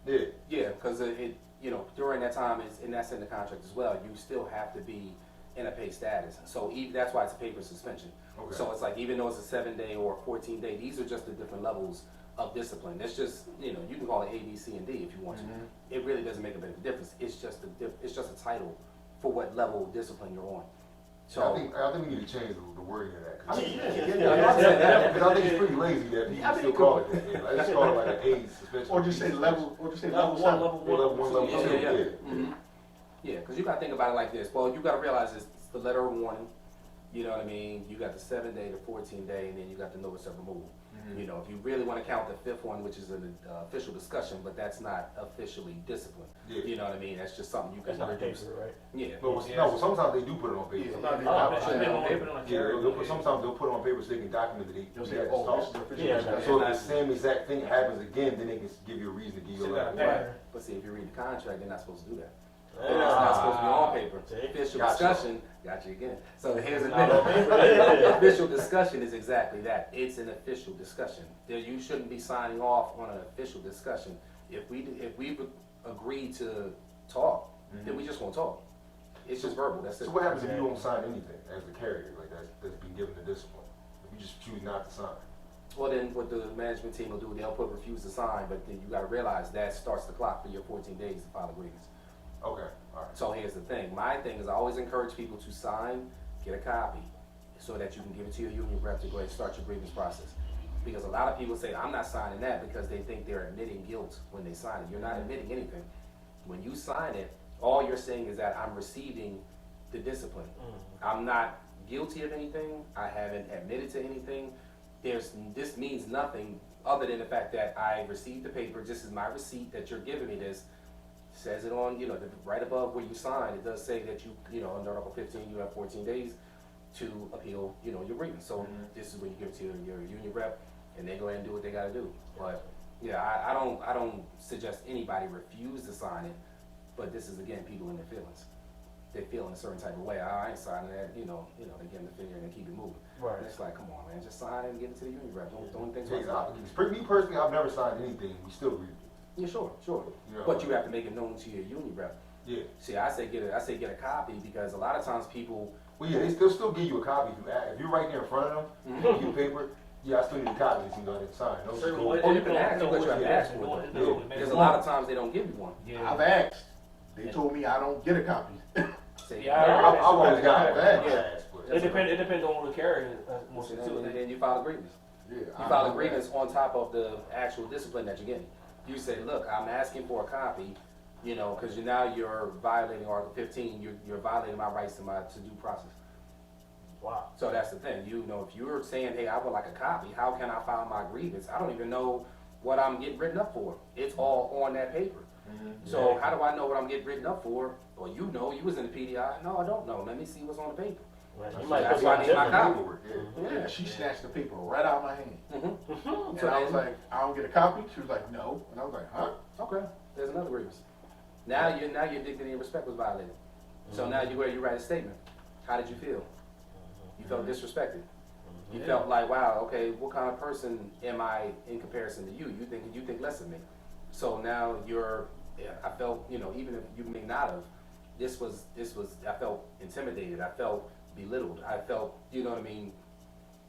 Yeah. Yeah, because it you know, during that time, and that's in the contract as well, you still have to be in a pay status. So that's why it's a paper suspension. Okay. So it's like, even though it's a 7-day or a 14-day, these are just the different levels of discipline. It's just, you know, you can call it A, B, C, and D if you want to. It really doesn't make a bit of a difference. It's just a title for what level of discipline you're on. So I think we need to change the wording of that. I mean, Because I think it's pretty lazy that people still call it that. Yeah, like, let's call it like an A suspension. Or just say level, Level one, level Or level 1, level 2. yeah. Yeah, because you got to think about it like this. Well, you got to realize it's the letter of warning. You know what I mean? You got the 7-day, the 14-day, and then you got the notice of removal. You know, if you really want to count the 5th one, which is an official discussion, but that's not officially discipline. Yeah. You know what I mean? That's just something you can It's not reduce. paper, right? Yeah. No, sometimes they do put it on paper. Sometimes they Oh, have okay. to- Sometimes they'll put it on paper so they can document that they They'll had say, this oh, talk. this is the official Yeah, discussion. So if the same exact thing happens again, then they can give you a reason to give you a letter. Right. But see, if you read the contract, they're not supposed to do that. Ah. It's not supposed to be on paper. See? Official Gotcha. discussion, got you again. So here's the Not on thing. paper. Official discussion is exactly that. It's an official discussion. You shouldn't be signing off on an official discussion. If we agree to talk, then we just won't talk. It's just verbal. That's it. So what happens if you don't sign anything as the carrier, like that's been given the discipline? If you just choose not to sign? Well, then what the management team will do, they'll put refuse to sign, but then you got to realize that starts the clock for your 14 days to file a grievance. Okay, all right. So here's the thing. My thing is I always encourage people to sign, get a copy, so that you can give it to your union rep to go ahead and start your grievance process. Because a lot of people say, I'm not signing that because they think they're admitting guilt when they sign it. You're not admitting anything. When you sign it, all you're saying is that I'm receiving the discipline. I'm not guilty of anything. I haven't admitted to anything. This means nothing other than the fact that I received the paper. This is my receipt that you're giving me this. Says it on, you know, right above where you sign, it does say that you know, under Article 15, you have 14 days to appeal, you know, your grievance. So this is when you give it to your union rep, and they go ahead and do what they got to do. But yeah, I don't suggest anybody refuse to sign it, but this is again people in their feelings. they feel in a certain type of way. I ain't signing that, they get in the figure and they keep it moving. Right. And it's like, come on, man, just sign it and give it to the union rep. Don't think Yeah, twice. me personally, I've never signed anything. We still agree. Yeah, sure. You know, But you have to make it known to your union rep. Yeah. See, I say get a copy because a lot of times people. Well, yeah, they'll still give you a copy if you're right there in front of them. They give you paper. Yeah, I still need a copy to see that it's signed. No, Sure, just what- go- Oh, you can ask, but you have to ask for No, it. no, no, Because a lot of times they don't give you one. Yeah. I've asked. They told me I don't get a copy. Say, Yeah, I I've always got it. Yeah. It depends on the carrier. Most of and it. then you file a grievance. Yeah, You file a grievance on top of the actual discipline that you're getting. You say, look, I'm asking for a copy, because now you're violating Article 15. You're violating my rights to due process. Wow. So that's the thing. If you're saying, hey, I would like a copy, how can I file my grievance? I don't even know what I'm getting written up for. It's all on that paper. So how do I know what I'm getting written up for? Well, you was in the PDI. No, I don't know. Let me see what's on the paper. Right. You That's might That's put why I need my something copy. Paperwork, yeah. Yeah, she snatched the paper right out of my hand. Mm-hmm. And I was like, I don't get a copy? She was like, no. And I was like, huh? Okay, there's another grievance. Now your dignity and respect was violated. So now you write a statement. How did you feel? You felt disrespected. You felt like, wow, okay, what kind of person am I in comparison to you? You think less of me. So now I felt, even if you may not have, this was I felt intimidated. I felt belittled. I felt, you know what I mean?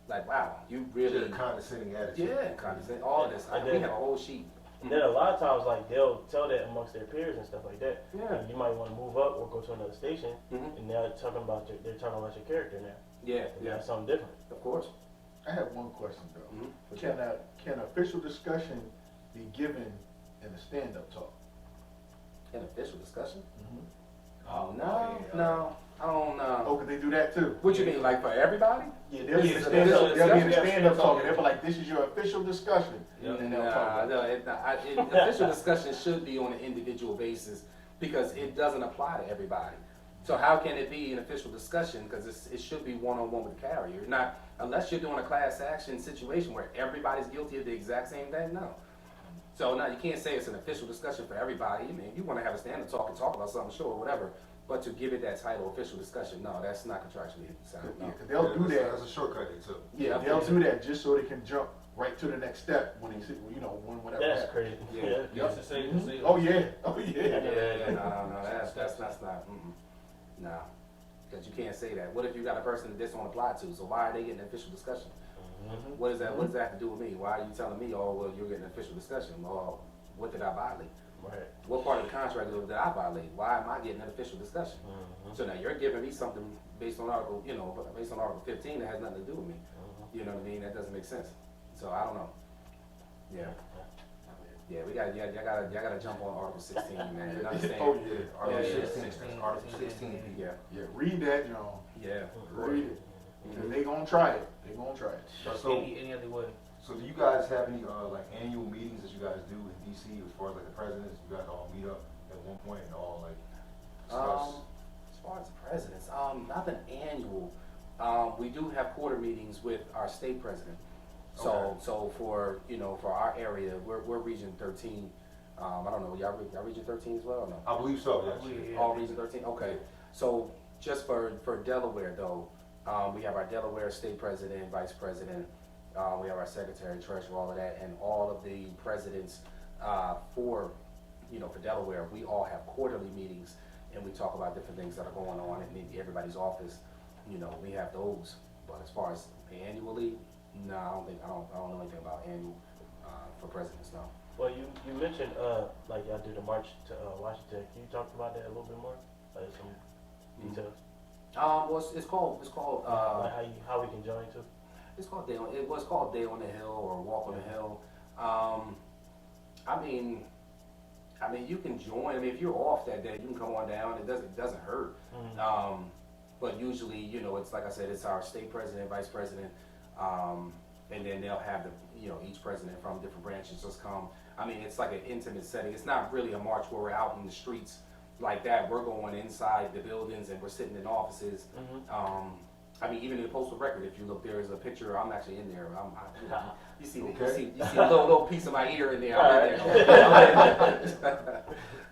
Like, wow, you really Just a condescending attitude. yeah, condescending. All of this. We have a whole sheet. And then a lot of times, like, they'll tell that amongst their peers and stuff like that. Yeah. And you might want to move up or go to another station, Mhm. and they're talking about your character now. Yeah, And yeah, that's something different. of course. I have one question though. Mhm. Can official discussion be given in a stand-up talk? An official discussion? Oh, No, yeah. no, I don't know. Oh, could they do that too? What you mean, like for everybody? Yeah, they'll be in a Yeah, stand-up, official they'll be in a discussion. stand-up talk, and they'll be like, this is your official discussion. And they'll talk Nah, about it. no, official discussion should be on an individual basis because it doesn't apply to everybody. So how can it be an official discussion? Because it should be one-on-one with the carrier. Not unless you're doing a class action situation where everybody's guilty of the exact same thing. No. So no, you can't say it's an official discussion for everybody. I mean, you want to have a stand-up talk and talk about something, sure, whatever. But to give it that title, official discussion, no, that's not contractually sound. Yeah, No. 'cause they'll do that. That's a shortcut they took. Yeah, they'll do that just so they can jump right to the next step when they see, when whatever That's happens. crazy. Yeah. Yes, to say. Oh yeah, oh yeah. Yeah, no, that's not. Nah, because you can't say that. What if you got a person that this don't apply to? So why are they getting an official discussion? What does that have to do with me? Why are you telling me, oh well, you're getting an official discussion? Well, what did I violate? Right. What part of the contract did I violate? Why am I getting an official discussion? So now you're giving me something based on Article 15 that has nothing to do with me. You know what I mean? That doesn't make sense. So I don't know. Yeah. Yeah, y'all gotta jump on Article 16, man. You understand? Oh yeah. Article Yeah, 16. 16, Article 16. 16. Yeah, Yeah, read that, John. yeah. Read it. Because they gonna try it. They gonna try it. So, Any other way. so do you guys have any like annual meetings that you guys do in DC as far as like the presidents? You guys all meet up at one point and all like discuss? As far as the presidents, nothing annual. We do have quarter meetings with our state president. So, Okay. so for our area, we're Region 13. I don't know, y'all Region 13 as well or no? I believe so. Yes. Yeah. All Region 13. Okay. So just for Delaware though, we have our Delaware state president, vice president. We have our secretary, treasurer, all of that, and all of the presidents for Delaware. We all have quarterly meetings, and we talk about different things that are going on in maybe everybody's office. We have those. But as far as annually, no, I don't know anything about annual for presidents. No. Well, you mentioned like y'all did a march to Washington. Can you talk about that a little bit more? Like some details. Well, it's called Like how we can join too. It's called it was called Day on the Hill or Walk on the Hill. I mean, you can join. I mean, if you're off that day, you can come on down. It doesn't hurt. But usually, it's like I said, it's our state president, vice president, and then they'll have each president from different branches just come. I mean, it's like an intimate setting. It's not really a march where we're out in the streets like that. We're going inside the buildings and we're sitting in offices. I mean, even in the postal record, if you look, there is a picture. I'm actually in there. You see, Okay. you see a little piece of my ear in there. I'm in there.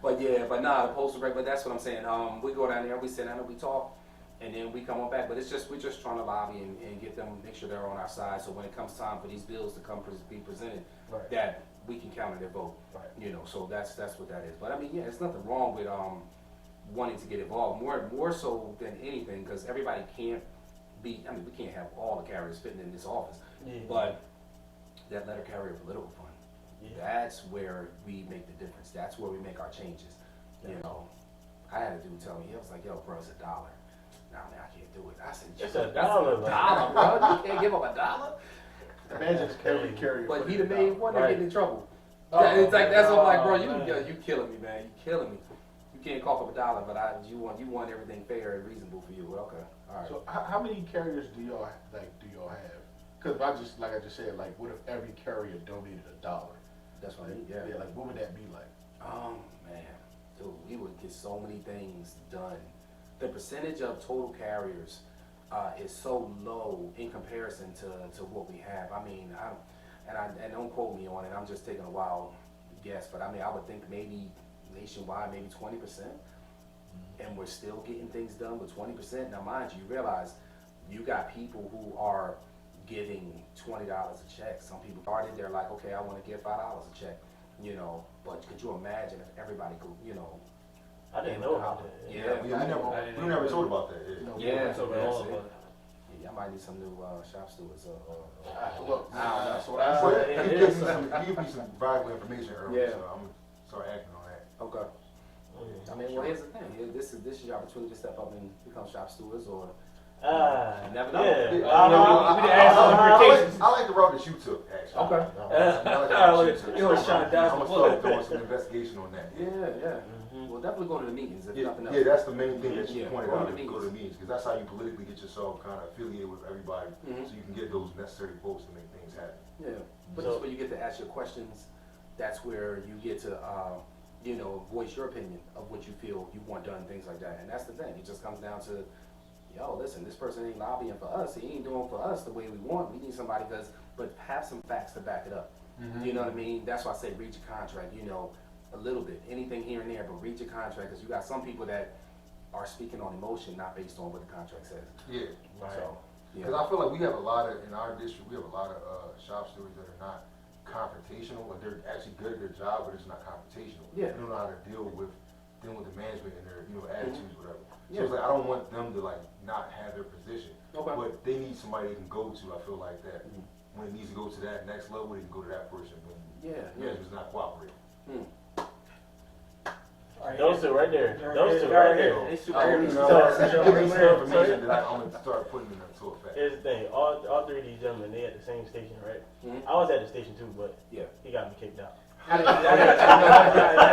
But yeah, but nah, the postal record. But that's what I'm saying. We go down there, we sit down and we talk, and then we come on back. But it's just we're just trying to lobby and get them, make sure they're on our side. So when it comes time for these bills to come be presented, Right. that we can counter their vote. Right. You know, so that's what that is. But I mean, yeah, it's nothing wrong with wanting to get involved more so than anything, because everybody can't be. I mean, we can't have all the carriers fitting in this office, Yeah. but that letter carrier political fund. Yeah. That's where we make the difference. That's where we make our changes. You know, I had a dude tell me, he was like, "Yo, bro, it's $1." Nah, man, I can't do it. I said, It's "Yo, $1, $1, bro. You can't give up $1." Imagine every carrier. But put he it the main down. one that Right. get in trouble. Oh, Yeah, it's like that's what I'm like, bro. man. You killing me, man. You killing me. You can't cough up $1, but you want everything fair and reasonable for you. Well, okay, all right. So how many carriers do y'all have? Because like I just said, like what if every carrier donated $1? That's what I mean. Yeah, Yeah. like what would that be like? Man, dude, we would get so many things done. The percentage of total carriers is so low in comparison to what we have. I mean, and don't quote me on it. I'm just taking a wild guess, but I mean, I would think maybe nationwide, maybe 20%, and we're still getting things done with 20%. Now, mind you, realize you got people who are giving $20 a check. Some people started, they're like, okay, I want to give $5 a check, you know. But could you imagine if everybody could, you know? I didn't know about that. Yeah, We never told about that. yeah, So yeah, all see? of us. Yeah, I might need some new shop stewards. Look, I don't know. that's what I But said. he gave me some valuable information earlier, Yeah. so I'm gonna start acting on that. Okay. Okay. I mean, well, here's the thing. This is your opportunity to step up and become shop stewards, or You never know. Yeah. We didn't ask some invitations. I like the route that you took, actually. Okay. I like the route you took. You know, Sean Dodson I'm gonna start doing some investigation on that. Yeah. We'll definitely go to the meetings if nothing else. Yeah, that's the main thing that you Yeah, pointed go to out. the Is go to the meetings, because that's how you politically get yourself kind of affiliated with everybody, Mhm. so you can get those necessary votes to make things happen. Yeah, but So- that's where you get to ask your questions. That's where you get to, voice your opinion of what you feel you want done, things like that. And that's the thing. It just comes down to, yo, listen, this person ain't lobbying for us. He ain't doing for us the way we want. We need somebody but have some facts to back it up. You know what I mean? That's why I say read your contract. You know, a little bit, anything here and there, but read your contract, because you got some people that are speaking on emotion, not based on what the contract says. Yeah, So, yeah. because I feel like we have a lot of, in our district, we have a lot of shop stewards that are not confrontational, like they're actually good at their job, but it's not confrontational. Yeah. They don't know how to dealing with the management and their, attitudes, whatever. Yeah. So it's like, I don't want them to like not have their position, Okay. but they need somebody they can go to, I feel like that. Mhm. When it needs to go to that next level, they can go to that person when Yeah. management's not cooperating. Those two right there. Those two right there. They super Oh, early. you know, So- that's give me some information that I'm gonna start putting into effect. Here's the thing. All three of these gentlemen, they at the same station, right? Mhm. I was at the station too, but Yeah. he got me kicked out. I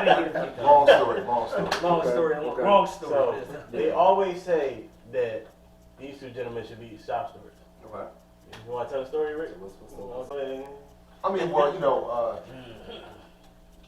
didn't get it. Long story, long story. Long story, Okay. wrong So story. they always say that these two gentlemen should be shop stewards. Okay. You want to tell the story, Rick? What's the Go ahead. I mean, well,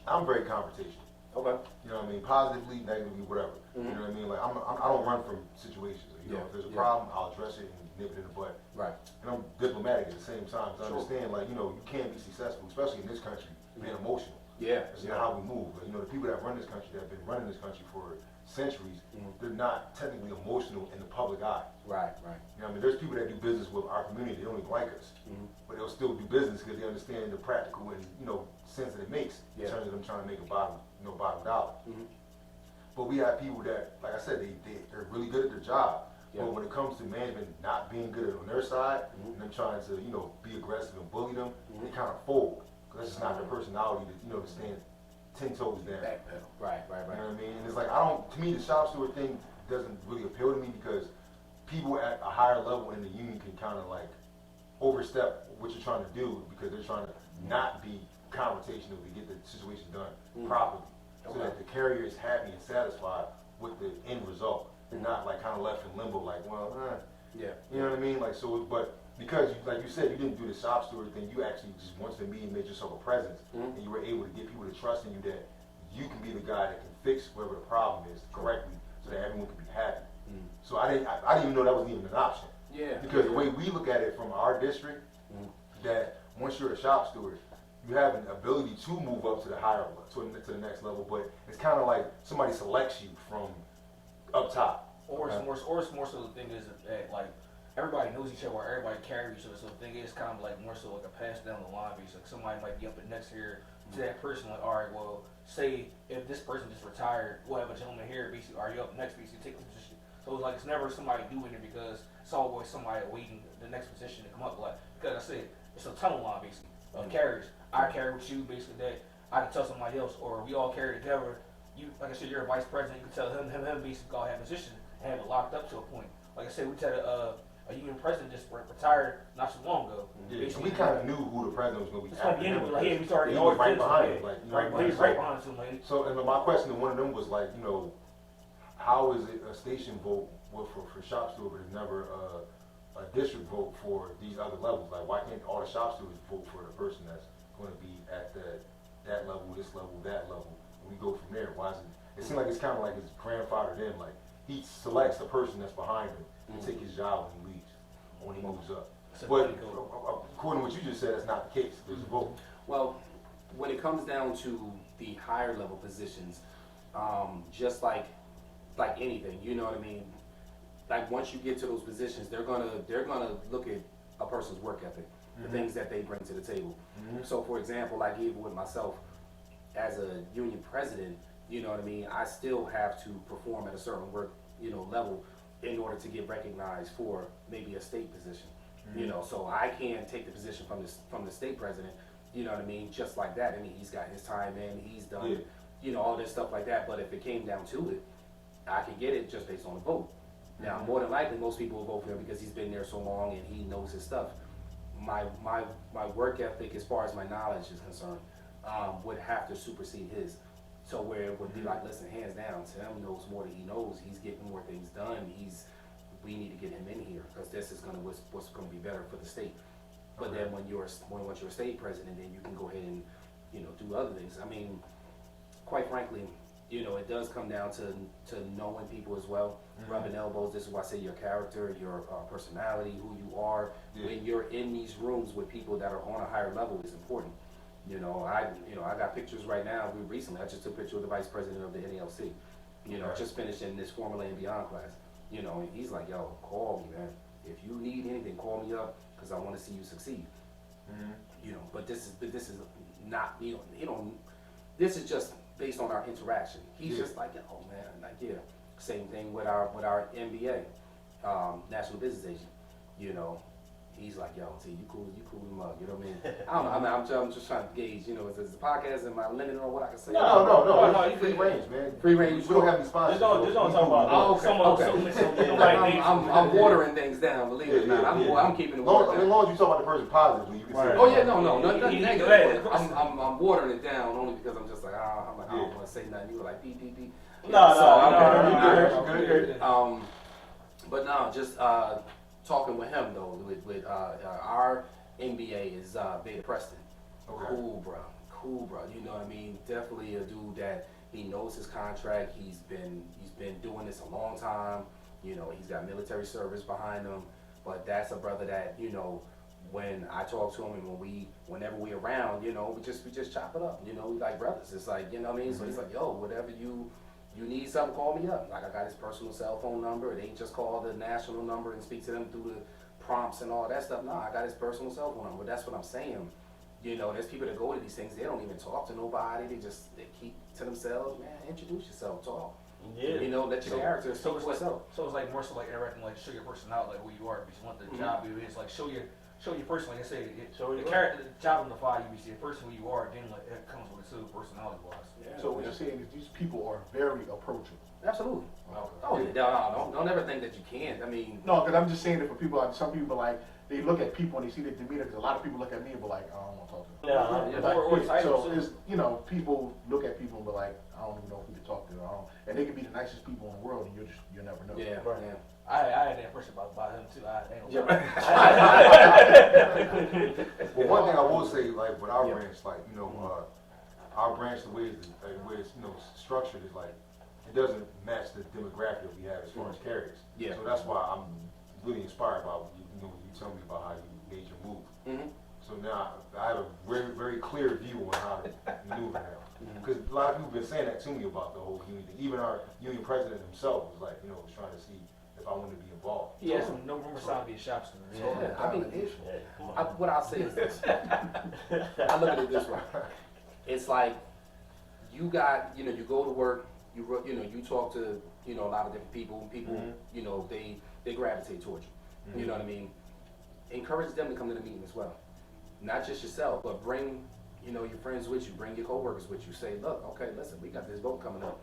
I'm very confrontational. Okay. You know what I mean? Positively, negatively, whatever. You know what I mean? Like I don't run from situations. You know, Yeah, if there's a yeah. problem, I'll address it and nip it in the butt. Right. And I'm diplomatic at the same time. So I Sure. understand, like, you can't be successful, especially in this country, being emotional. Yeah. That's not how we move. Like, the people that run this country, that have been running this country for centuries, Mhm. they're not technically emotional in the public eye. Right. You know what I mean? There's people that do business with our community, they don't even like us. Mhm. But they'll still do business because they understand the practical and, sense that it makes Yeah. in terms of them trying to make a bottom dollar. Mhm. But we have people that, like I said, they're really good at their job. Yeah. But when it comes to management not being good on their side, Mhm. and them trying to, be aggressive and bully them, they Mhm. kind of fold. Because that's just not their personality to stand 10 toes down. Backpedal. Right. You know what I mean? And it's like, to me, the shop steward thing doesn't really appeal to me because people at a higher level in the union can kind of like overstep what you're trying to do because they're trying to not be confrontational to get the situation done properly. So Okay. that the carrier is happy and satisfied with the end result. They're not like kind of left in limbo like, well, Yeah. you know what I mean? Like, so, but because, like you said, you didn't do the shop steward thing, you actually just once the meeting made yourself a presence, Mhm. and you were able to get people to trust in you that you can be the guy that can fix whatever the problem is correctly, so that everyone can be happy. Mhm. So I didn't even know that wasn't even an option. Yeah. Because the way we look at it from our district, that once you're a shop steward, you have an ability to move up to the higher level, to the next level, but it's kind of like somebody selects you from up top. Or it's more so the thing is that like everybody knows each other, or everybody carries each other. So the thing is kind of like more so like a pass down the line. Because like somebody might be up at next here to that person. Like, all right, well, say if this person just retired, we'll have a gentleman here. Basically, are you up next? Basically, take the position. So it's like it's never somebody doing it because it's always somebody waiting the next position to come up. Like because I said it's a tunnel line basically of carriers. I carry with you basically that I can tell somebody else, or we all carry together. You like I said, you're a vice president. You can tell him basically go have a position and have it locked up to a point. Like I said, we had a union president just retired not too long ago. Yeah, and we kind of knew who the president was going to be. It's going to be anyway. Like, he started he was right behind him. Like, you know, he's right behind him. Like. So, and my question to one of them was like, you know, how is it a station vote for shop steward, but it's never a district vote for these other levels? Like, why can't all the shop stewards vote for the person that's going to be at that level, this level, that level? And we go from there. Why is it? It seems like it's kind of like his grandfather then. Like he selects the person that's behind him to take his job when he leaves, or when he moves up. But according to what you just said, that's not the case. There's a vote. Well, when it comes down to the higher level positions, just like anything, you know what I mean? Like once you get to those positions, they're gonna look at a person's work ethic, the things that they bring to the table. So for example, like even with myself as a union president, you know what I mean, I still have to perform at a certain work, you know, level in order to get recognized for maybe a state position. You know, so I can't take the position from the state president, you know what I mean, just like that. I mean, he's got his time in, he's done, you know, all this stuff like that. But if it came down to it, I could get it just based on the vote. Now, more than likely, most people will vote for him because he's been there so long and he knows his stuff. My work ethic, as far as my knowledge is concerned, would have to supersede his. So where it would be like, listen, hands down, Tim knows more than he knows. He's getting more things done. We need to get him in here because this is what's going to be better for the state. But then once you're a state president, then you can go ahead and, you know, do other things. I mean, quite frankly, you know, it does come down to knowing people as well, rubbing elbows. This is why I say your character, your personality, who you are. When you're in these rooms with people that are on a higher level is important. You know, I got pictures right now. I just took a picture with the vice president of the NALC. You know, just finished in this Formula and Beyond class. You know, and he's like, yo, call me, man. If you need anything, call me up because I want to see you succeed. You know, but this is not, you know, this is just based on our interaction. He's just like, oh man, like Same thing with our MBA, National Business Agent. You know, he's like, yo, see, you cool mug. You know what I mean? I don't know. I'm just trying to gauge. You know, is this a podcast? Am I limited on what I can say? No. Free range, man. Free range. We don't have any sponsors. Just don't talk about okay. I'm watering things down. Believe it or not, I'm keeping it. As long as you talk about the person positively, you can say. Oh yeah, no, nothing negative. I'm watering it down only because I'm just like, I don't want to say nothing. You were like, beep. No. But no, just talking with him though, with our NBA is Beta Preston. Okay. Cool, bro. You know what I mean? Definitely a dude that he knows his contract. He's been doing this a long time. You know, he's got military service behind him. But that's a brother that, you know, when I talk to him and whenever we around, you know, we just chop it up. You know, we like brothers. It's like, you know what I mean? So he's like, yo, whatever you need something, call me up. Like I got his personal cell phone number. It ain't just call the national number and speak to them through the prompts and all that stuff. No, I got his personal cell phone number. That's what I'm saying. You know, there's people that go to these things, they don't even talk to nobody. They keep to themselves. Man, introduce yourself, talk. Yeah. You know, let your character speak for itself. So it's like more so like interacting, like show your personality, like who you are. Because you want the job, it's like show your person. Like I say, the character, the job on the file, you see the person who you are. Then like it comes with it too, personality wise. Yeah. So what you're saying is these people are very approachable. Absolutely. Oh yeah. Don't ever think that you can't. I mean. No, because I'm just saying that for people, some people like they look at people and they see their demeanor. Because a lot of people look at me and be like, I don't want to talk to them. So it's, you know, people look at people and be like, I don't even know who to talk to. And they can be the nicest people in the world, and you'll never know. Yeah. Right. Yeah. I had that impression about him too. Well, one thing I will say, like with our branch, like you know, our branch the way it's you know structured is like it doesn't match the demographic that we have as far as carriers. Yeah. So that's why I'm really inspired by you know telling me about how you made your move. Mhm. So now I have a very, very clear view on how to maneuver now. Because a lot of people have been saying that to me about the whole union thing. Even our union president himself was like, was trying to see if I wanted to be involved. He has some no rumor sound to be a shop steward. Yeah, I mean, what I'll say is this. I look at it this way. It's like you got, you go to work, you talk to, a lot of different people. People, they gravitate towards you. You know what I mean? Encourage them to come to the meeting as well. Not just yourself, but bring, your friends with you, bring your coworkers with you. Say, look, okay, listen, we got this vote coming up.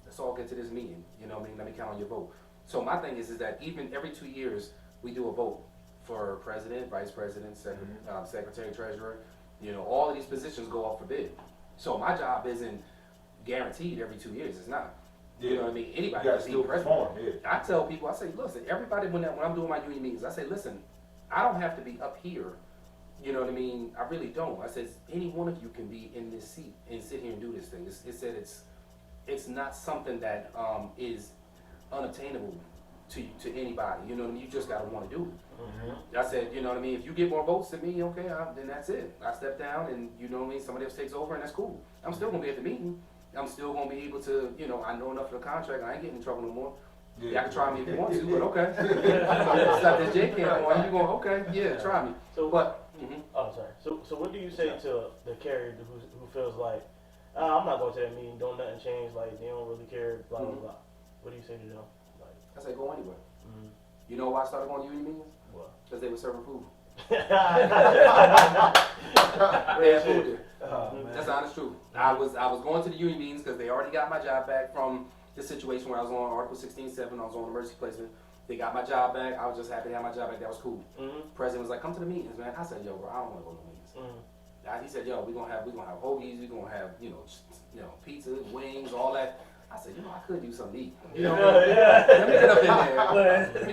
Let's all get to this meeting. You know what I mean? Let me count on your vote. So my thing is that even every 2 years, we do a vote for president, vice president, secretary, treasurer. All of these positions go up for bid. So my job isn't guaranteed every 2 years. It's not. You know what I mean? Anybody can be president. I tell people, I say, listen, everybody, when I'm doing my union meetings, I say, listen, I don't have to be up here. You know what I mean? I really don't. I said, any one of you can be in this seat and sit here and do this thing. It said it's not something that is unobtainable to anybody. You know what I mean? You just gotta want to do it. I said, you know what I mean? If you get more votes than me, okay, then that's it. I step down, and you know what I mean? Somebody else takes over, and that's cool. I'm still gonna be at the meeting. I'm still gonna be able to, I know enough of the contract. I ain't getting in trouble no more. Yeah. Y'all can try me if you want to, but okay. Stop that J camp on. You going okay? Yeah, try me. So, but oh, sorry. So what do you say to the carrier who feels like, I'm not going to that meeting, don't nothing change, like they don't really care, blah blah blah. What do you say to them? Like, I say go anywhere. You know why I started going to union meetings? What? Because they were serving food. That's the honest truth. I was going to the union meetings because they already got my job back from the situation where I was on Article 16.7. I was on emergency placement. They got my job back. I was just happy to have my job back. That was cool. President was like, "Come to the meetings, man." I said, "Yo, bro, I don't want to go to the meetings." He said, "Yo, we're gonna have hoagies. We're gonna have pizza, wings, all that." I said, I could do something to eat. Let me get up in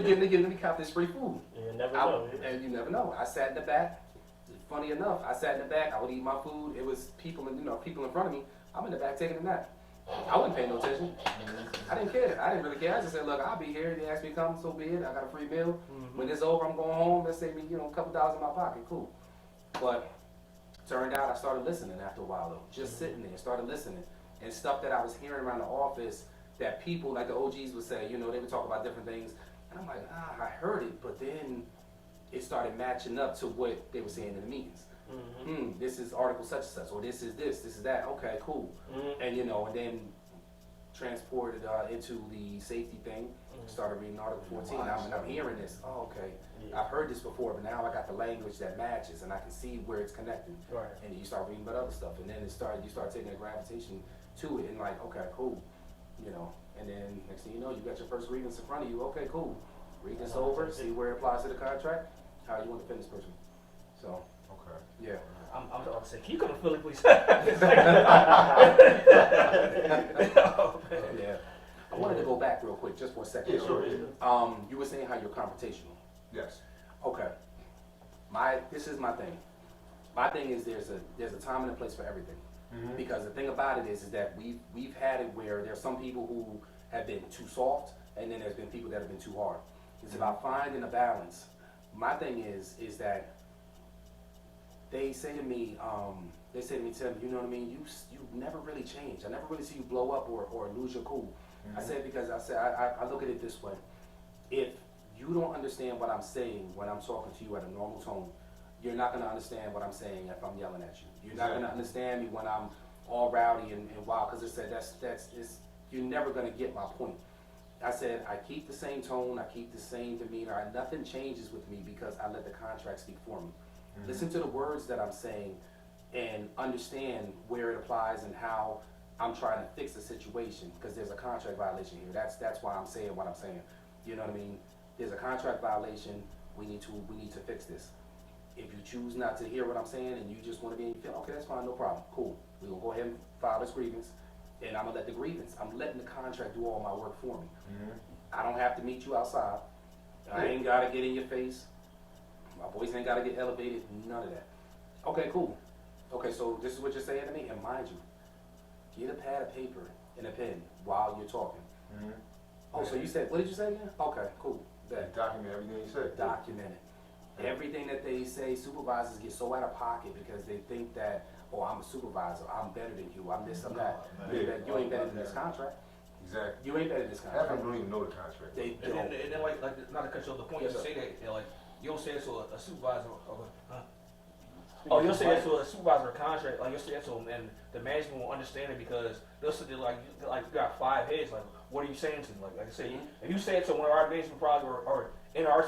there. Let me cop this free food. You never know. And you never know. I sat in the back. Funny enough, I sat in the back. I would eat my food. It was people in front of me. I'm in the back taking a nap. I wasn't paying no attention. I didn't care. I didn't really care. I just said, look, I'll be here. They asked me to come, so be it. I got a free meal. When it's over, I'm going home. Let's save me, a couple dollars in my pocket. Cool. But turned out I started listening after a while, though. Just sitting there, started listening. And stuff that I was hearing around the office that people, like the OGs would say, they would talk about different things. And I'm like, I heard it, but then it started matching up to what they were saying in the meetings. This is article such and such, or this is that. Okay, cool. And and then transported into the safety thing. Started reading Article 14. I'm hearing this. Oh, okay. Yeah. I've heard this before, but now I got the language that matches, and I can see where it's connected. Right. And you start reading about other stuff, and then you start taking a gravitation to it, and like, okay, cool. And then next thing you know, you got your first grievance in front of you. Okay, cool. Read this over, see where it applies to the contract, how you want to defend this person. So. Okay. Yeah. I'm about to say, can you come to Philly, please? Yeah. I wanted to go back real quick, just for a second. Yeah, sure. You were saying how you're confrontational. Yes. Okay. This is my thing. My thing is there's a time and a place for everything. Because the thing about it is that we've had it where there's some people who have been too soft, and then there's been people that have been too hard. It's about finding a balance. My thing is that they say to me, Tim, you know what I mean? You never really change. I never really see you blow up or lose your cool. I said because I look at it this way. If you don't understand what I'm saying when I'm talking to you at a normal tone, you're not going to understand what I'm saying if I'm yelling at you. You're not going to understand me when I'm all rowdy and wild, because I said you're never going to get my point. I said I keep the same tone, I keep the same demeanor, nothing changes with me because I let the contract speak for me. Listen to the words that I'm saying and understand where it applies and how I'm trying to fix the situation, because there's a contract violation here. That's why I'm saying what I'm saying. You know what I mean? There's a contract violation. We need to fix this. If you choose not to hear what I'm saying and you just want to be in your feeling, okay, that's fine, no problem. Cool. We're going to go ahead and file this grievance, and I'm going to let the grievance, I'm letting the contract do all my work for me. I don't have to meet you outside. I ain't got to get in your face. My voice ain't got to get elevated, none of that. Okay, cool. Okay, so this is what you're saying to me, and mind you, get a pad of paper and a pen while you're talking. Oh, so you said, what did you say again? Okay, cool. Document everything you said. Document it. Everything that they say, supervisors get so out of pocket because they think that, oh, I'm a supervisor, I'm better than you, I'm this, I'm that. You ain't better than this contract. Exactly. You ain't better than this Half of contract. them don't even know the contract. They And don't. then like not to cut you off the point, Yes, you sir. say that, like you don't say it to a supervisor. Oh, you'll say that to a supervisor contract, like you'll say that to them, and the management will understand it because they'll sit there like you got 5 heads. Like, what are you saying to them? Like I said, if you say it to one of our management probably or in our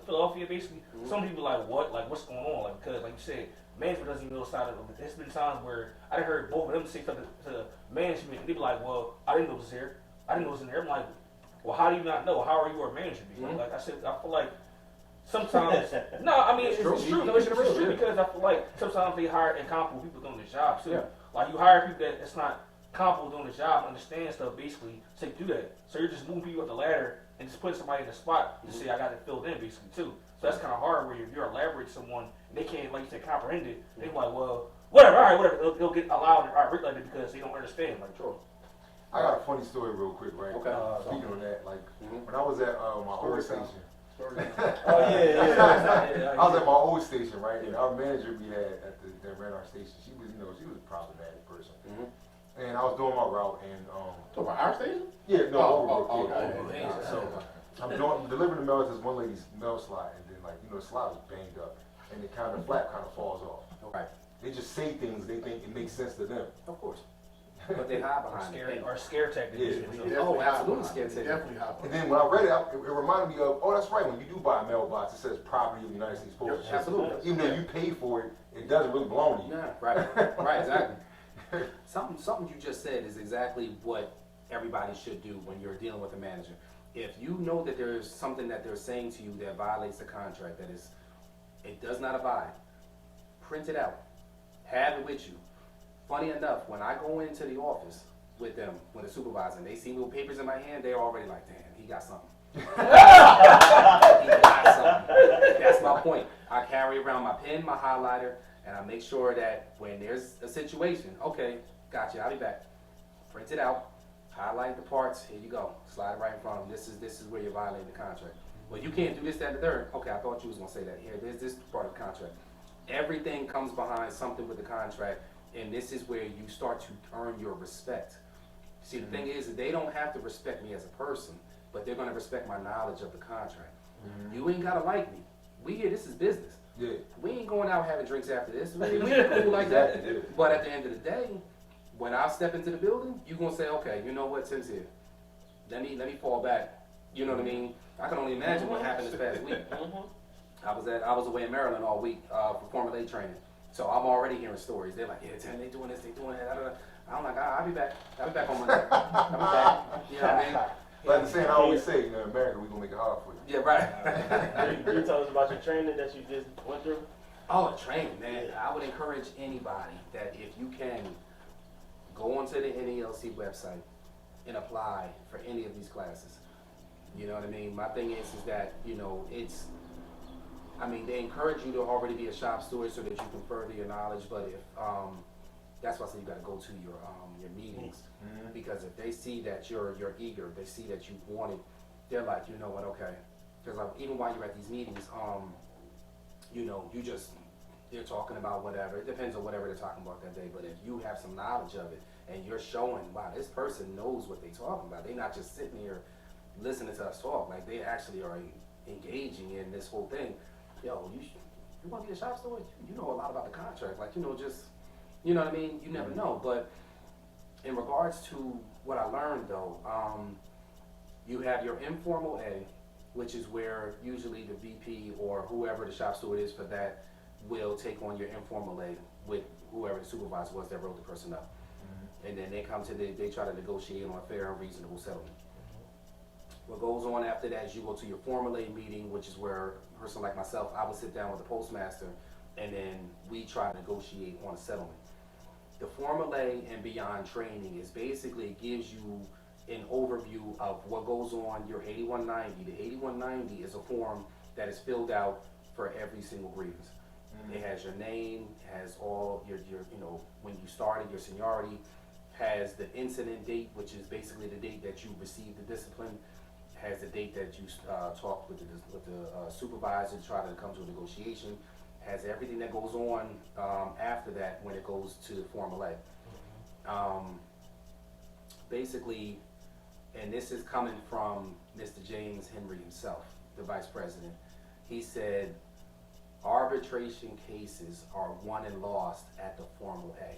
Philadelphia, basically, some people like what, like what's going on, like because like you said, management doesn't even know the side of it. There's been times where I done heard both of them say something to management, and they be like, well, I didn't know this here, I didn't know this in there. I'm like, well, how do you not know? How are you our manager? Because like I said, I feel like. Sometimes, no, I mean, it's true. No, it's true because I feel like sometimes they hire incompetent people doing the job too. Yeah. Like you hire people that it's not competent doing the job, understand stuff basically, so they do that. So you're just moving people up the ladder and just putting somebody in the spot to say I got it filled in basically too. So that's kind of hard where you're elaborating to someone and they can't, like you said, comprehend it. They be like, well, whatever, all right, whatever. They'll get allowed to regulate it because they don't understand. Like, Sure. I got a funny story real quick, right? Okay. Speaking on that, like when I was at my old station. Oh yeah. I was at my old station, right? And our manager we had that ran our station, she was a problematic person. And I was doing my route and Talk about our station? yeah, no, okay. So I'm delivering the mail to this one lady's mail slot, and then the slot was banged up, and the flap kind of falls off. Right. They just say things they think it makes sense to them. Of course. But they hide behind it. or scare tactics. Yeah. Oh, absolutely scared to take it. Definitely hot. And then when I read it, it reminded me of, oh, that's right, when you do buy a mailbox, it says property of the United States Postal Service. Absolutely. Even though you pay for it, it doesn't really belong to you. Yeah, right, exactly. Something you just said is exactly what everybody should do when you're dealing with a manager. If you know that there's something that they're saying to you that violates the contract, it does not abide, print it out, have it with you. Funny enough, when I go into the office with them, with a supervisor, and they see little papers in my hand, they're already like, damn, he got something. He got something. That's my point. I carry around my pen, my highlighter, and I make sure that when there's a situation, okay, gotcha, I'll be back. Print it out, highlight the parts, here you go. Slide it right in front of them. This is where you're violating the contract. Well, you can't do this, that, and the third. Okay, I thought you was gonna say that. Here, there's this part of the contract. Everything comes behind something with the contract. And this is where you start to earn your respect. See, the thing is, they don't have to respect me as a person, but they're going to respect my knowledge of the contract. You ain't got to like me. We here, this is business. Yeah. We ain't going out having drinks after this. We ain't cool like that. Exactly. But at the end of the day, when I step into the building, you're going to say, okay, you know what, Tim's here. Let me fall back. You know what I mean? I can only imagine what happened this past week. I was away in Maryland all week for Formula A training. So I'm already hearing stories. They're like, yeah, Tim, they doing this, they doing that. I'm like, I'll be back. I'll be back on Monday. I'll be back. You know what I mean? Like the saying I always say, in America, we're going to make it hard for you. Yeah, right. You tell us about your training that you just went through. Oh, training, man. I would encourage anybody that if you can, go onto the NALC website and apply for any of these classes. You know what I mean? My thing is that, they encourage you to already be a shop steward so that you can further your knowledge, but if, that's why I say you gotta go to your meetings. Because if they see that you're eager, they see that you want it, they're like, you know what, okay. Because even while you're at these meetings, you're talking about whatever, it depends on whatever they're talking about that day, but if you have some knowledge of it, and you're showing, wow, this person knows what they're talking about, they're not just sitting here listening to us talk, like they actually are engaging in this whole thing. Yo, you want to be a shop steward? You know a lot about the contract. Like, just, you know what I mean? You never know. But in regards to what I learned, though, you have your informal A, which is where usually the VP or whoever the shop steward is for that will take on your informal A with whoever the supervisor was that wrote the person up. And then they come to they try to negotiate on a fair and reasonable settlement. What goes on after that is you go to your formal A meeting, which is where a person like myself, I would sit down with the postmaster, and then we try to negotiate on a settlement. The formal A and beyond training is basically gives you an overview of what goes on your 8190. The 8190 is a form that is filled out for every single grievance. It has your name, has all your when you started, your seniority, has the incident date, which is basically the date that you received the discipline, has the date that you talked with the supervisor to try to come to a negotiation, has everything that goes on after that when it goes to Formal A. Basically, and this is coming from Mr. James Henry himself, the vice president. He said arbitration cases are won and lost at the Formal A.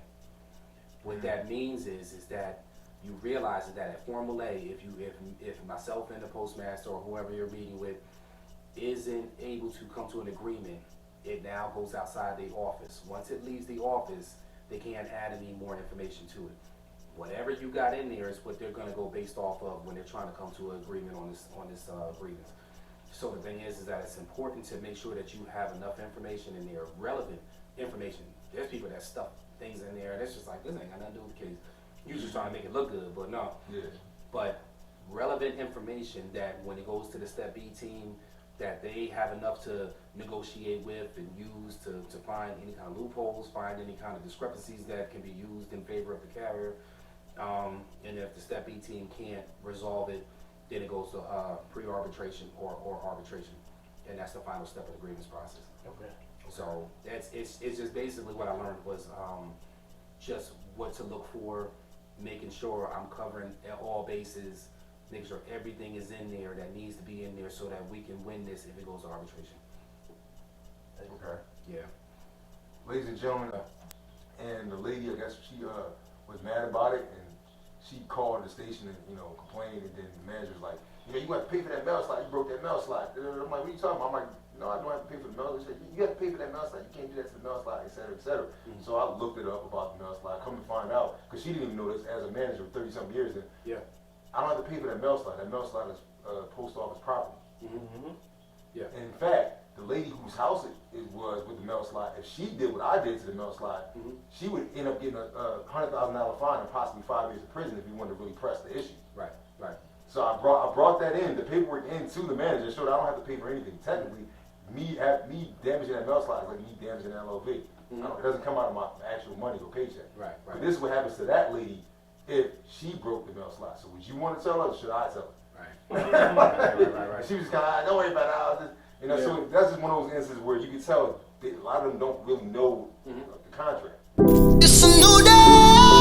What that means is that you realize that at Formal A, if myself and the postmaster or whoever you're meeting with isn't able to come to an agreement, it now goes outside the office. Once it leaves the office, they can't add any more information to it. Whatever you got in there is what they're going to go based off of when they're trying to come to an agreement on this grievance. So the thing is that it's important to make sure that you have enough information in there, relevant information. There's people that stuff things in there, and it's just like, this ain't got nothing to do with the case. You're just trying to make it look good, but no. Yeah. But relevant information that when it goes to the Step B team, that they have enough to negotiate with and use to find any kind of loopholes, find any kind of discrepancies that can be used in favor of the carrier. And if the Step B team can't resolve it, then it goes to pre-arbitration or arbitration. And that's the final step of the grievance process. Okay. So it's just basically what I learned was just what to look for, making sure I'm covering all bases, making sure everything is in there that needs to be in there so that we can win this if it goes to arbitration. Okay. Yeah. Ladies and gentlemen, and the lady, I guess she was mad about it, and she called the station and complained, and then the manager's like, you got to pay for that mail slide. You broke that mail slide. I'm like, what are you talking about? I'm like, no, I don't have to pay for the mail. She said, you have to pay for that mail slide. You can't do that to the mail slide, et cetera, et cetera. Mm-hmm. So I looked it up about the mail slide. Come to find out, because she didn't even know this as a manager of 30-something years. And Yeah. I don't have to pay for that mail slide. That mail slide is post office property. Mm-hmm. Yeah. And in fact, the lady whose house it was with the mail slide, if she did what I did to the mail slide, Mm-hmm. she would end up getting a $100,000 fine and possibly 5 years in prison if you wanted to really press the issue. Right. Right. So I brought that in, the paperwork in to the manager, showed I don't have to pay for anything. Technically, me damaging that mail slide is like me damaging an LOV. Mm-hmm. It doesn't come out of my actual money or paycheck. Right. But Right. this is what happens to that lady if she broke the mail slide. So would you want to tell her or should I tell her? Right. She was kind of, don't worry about it. I'll just, so that's just one of those instances where you can tell that a lot of them don't really know Mm-hmm. the contract. It's a new day.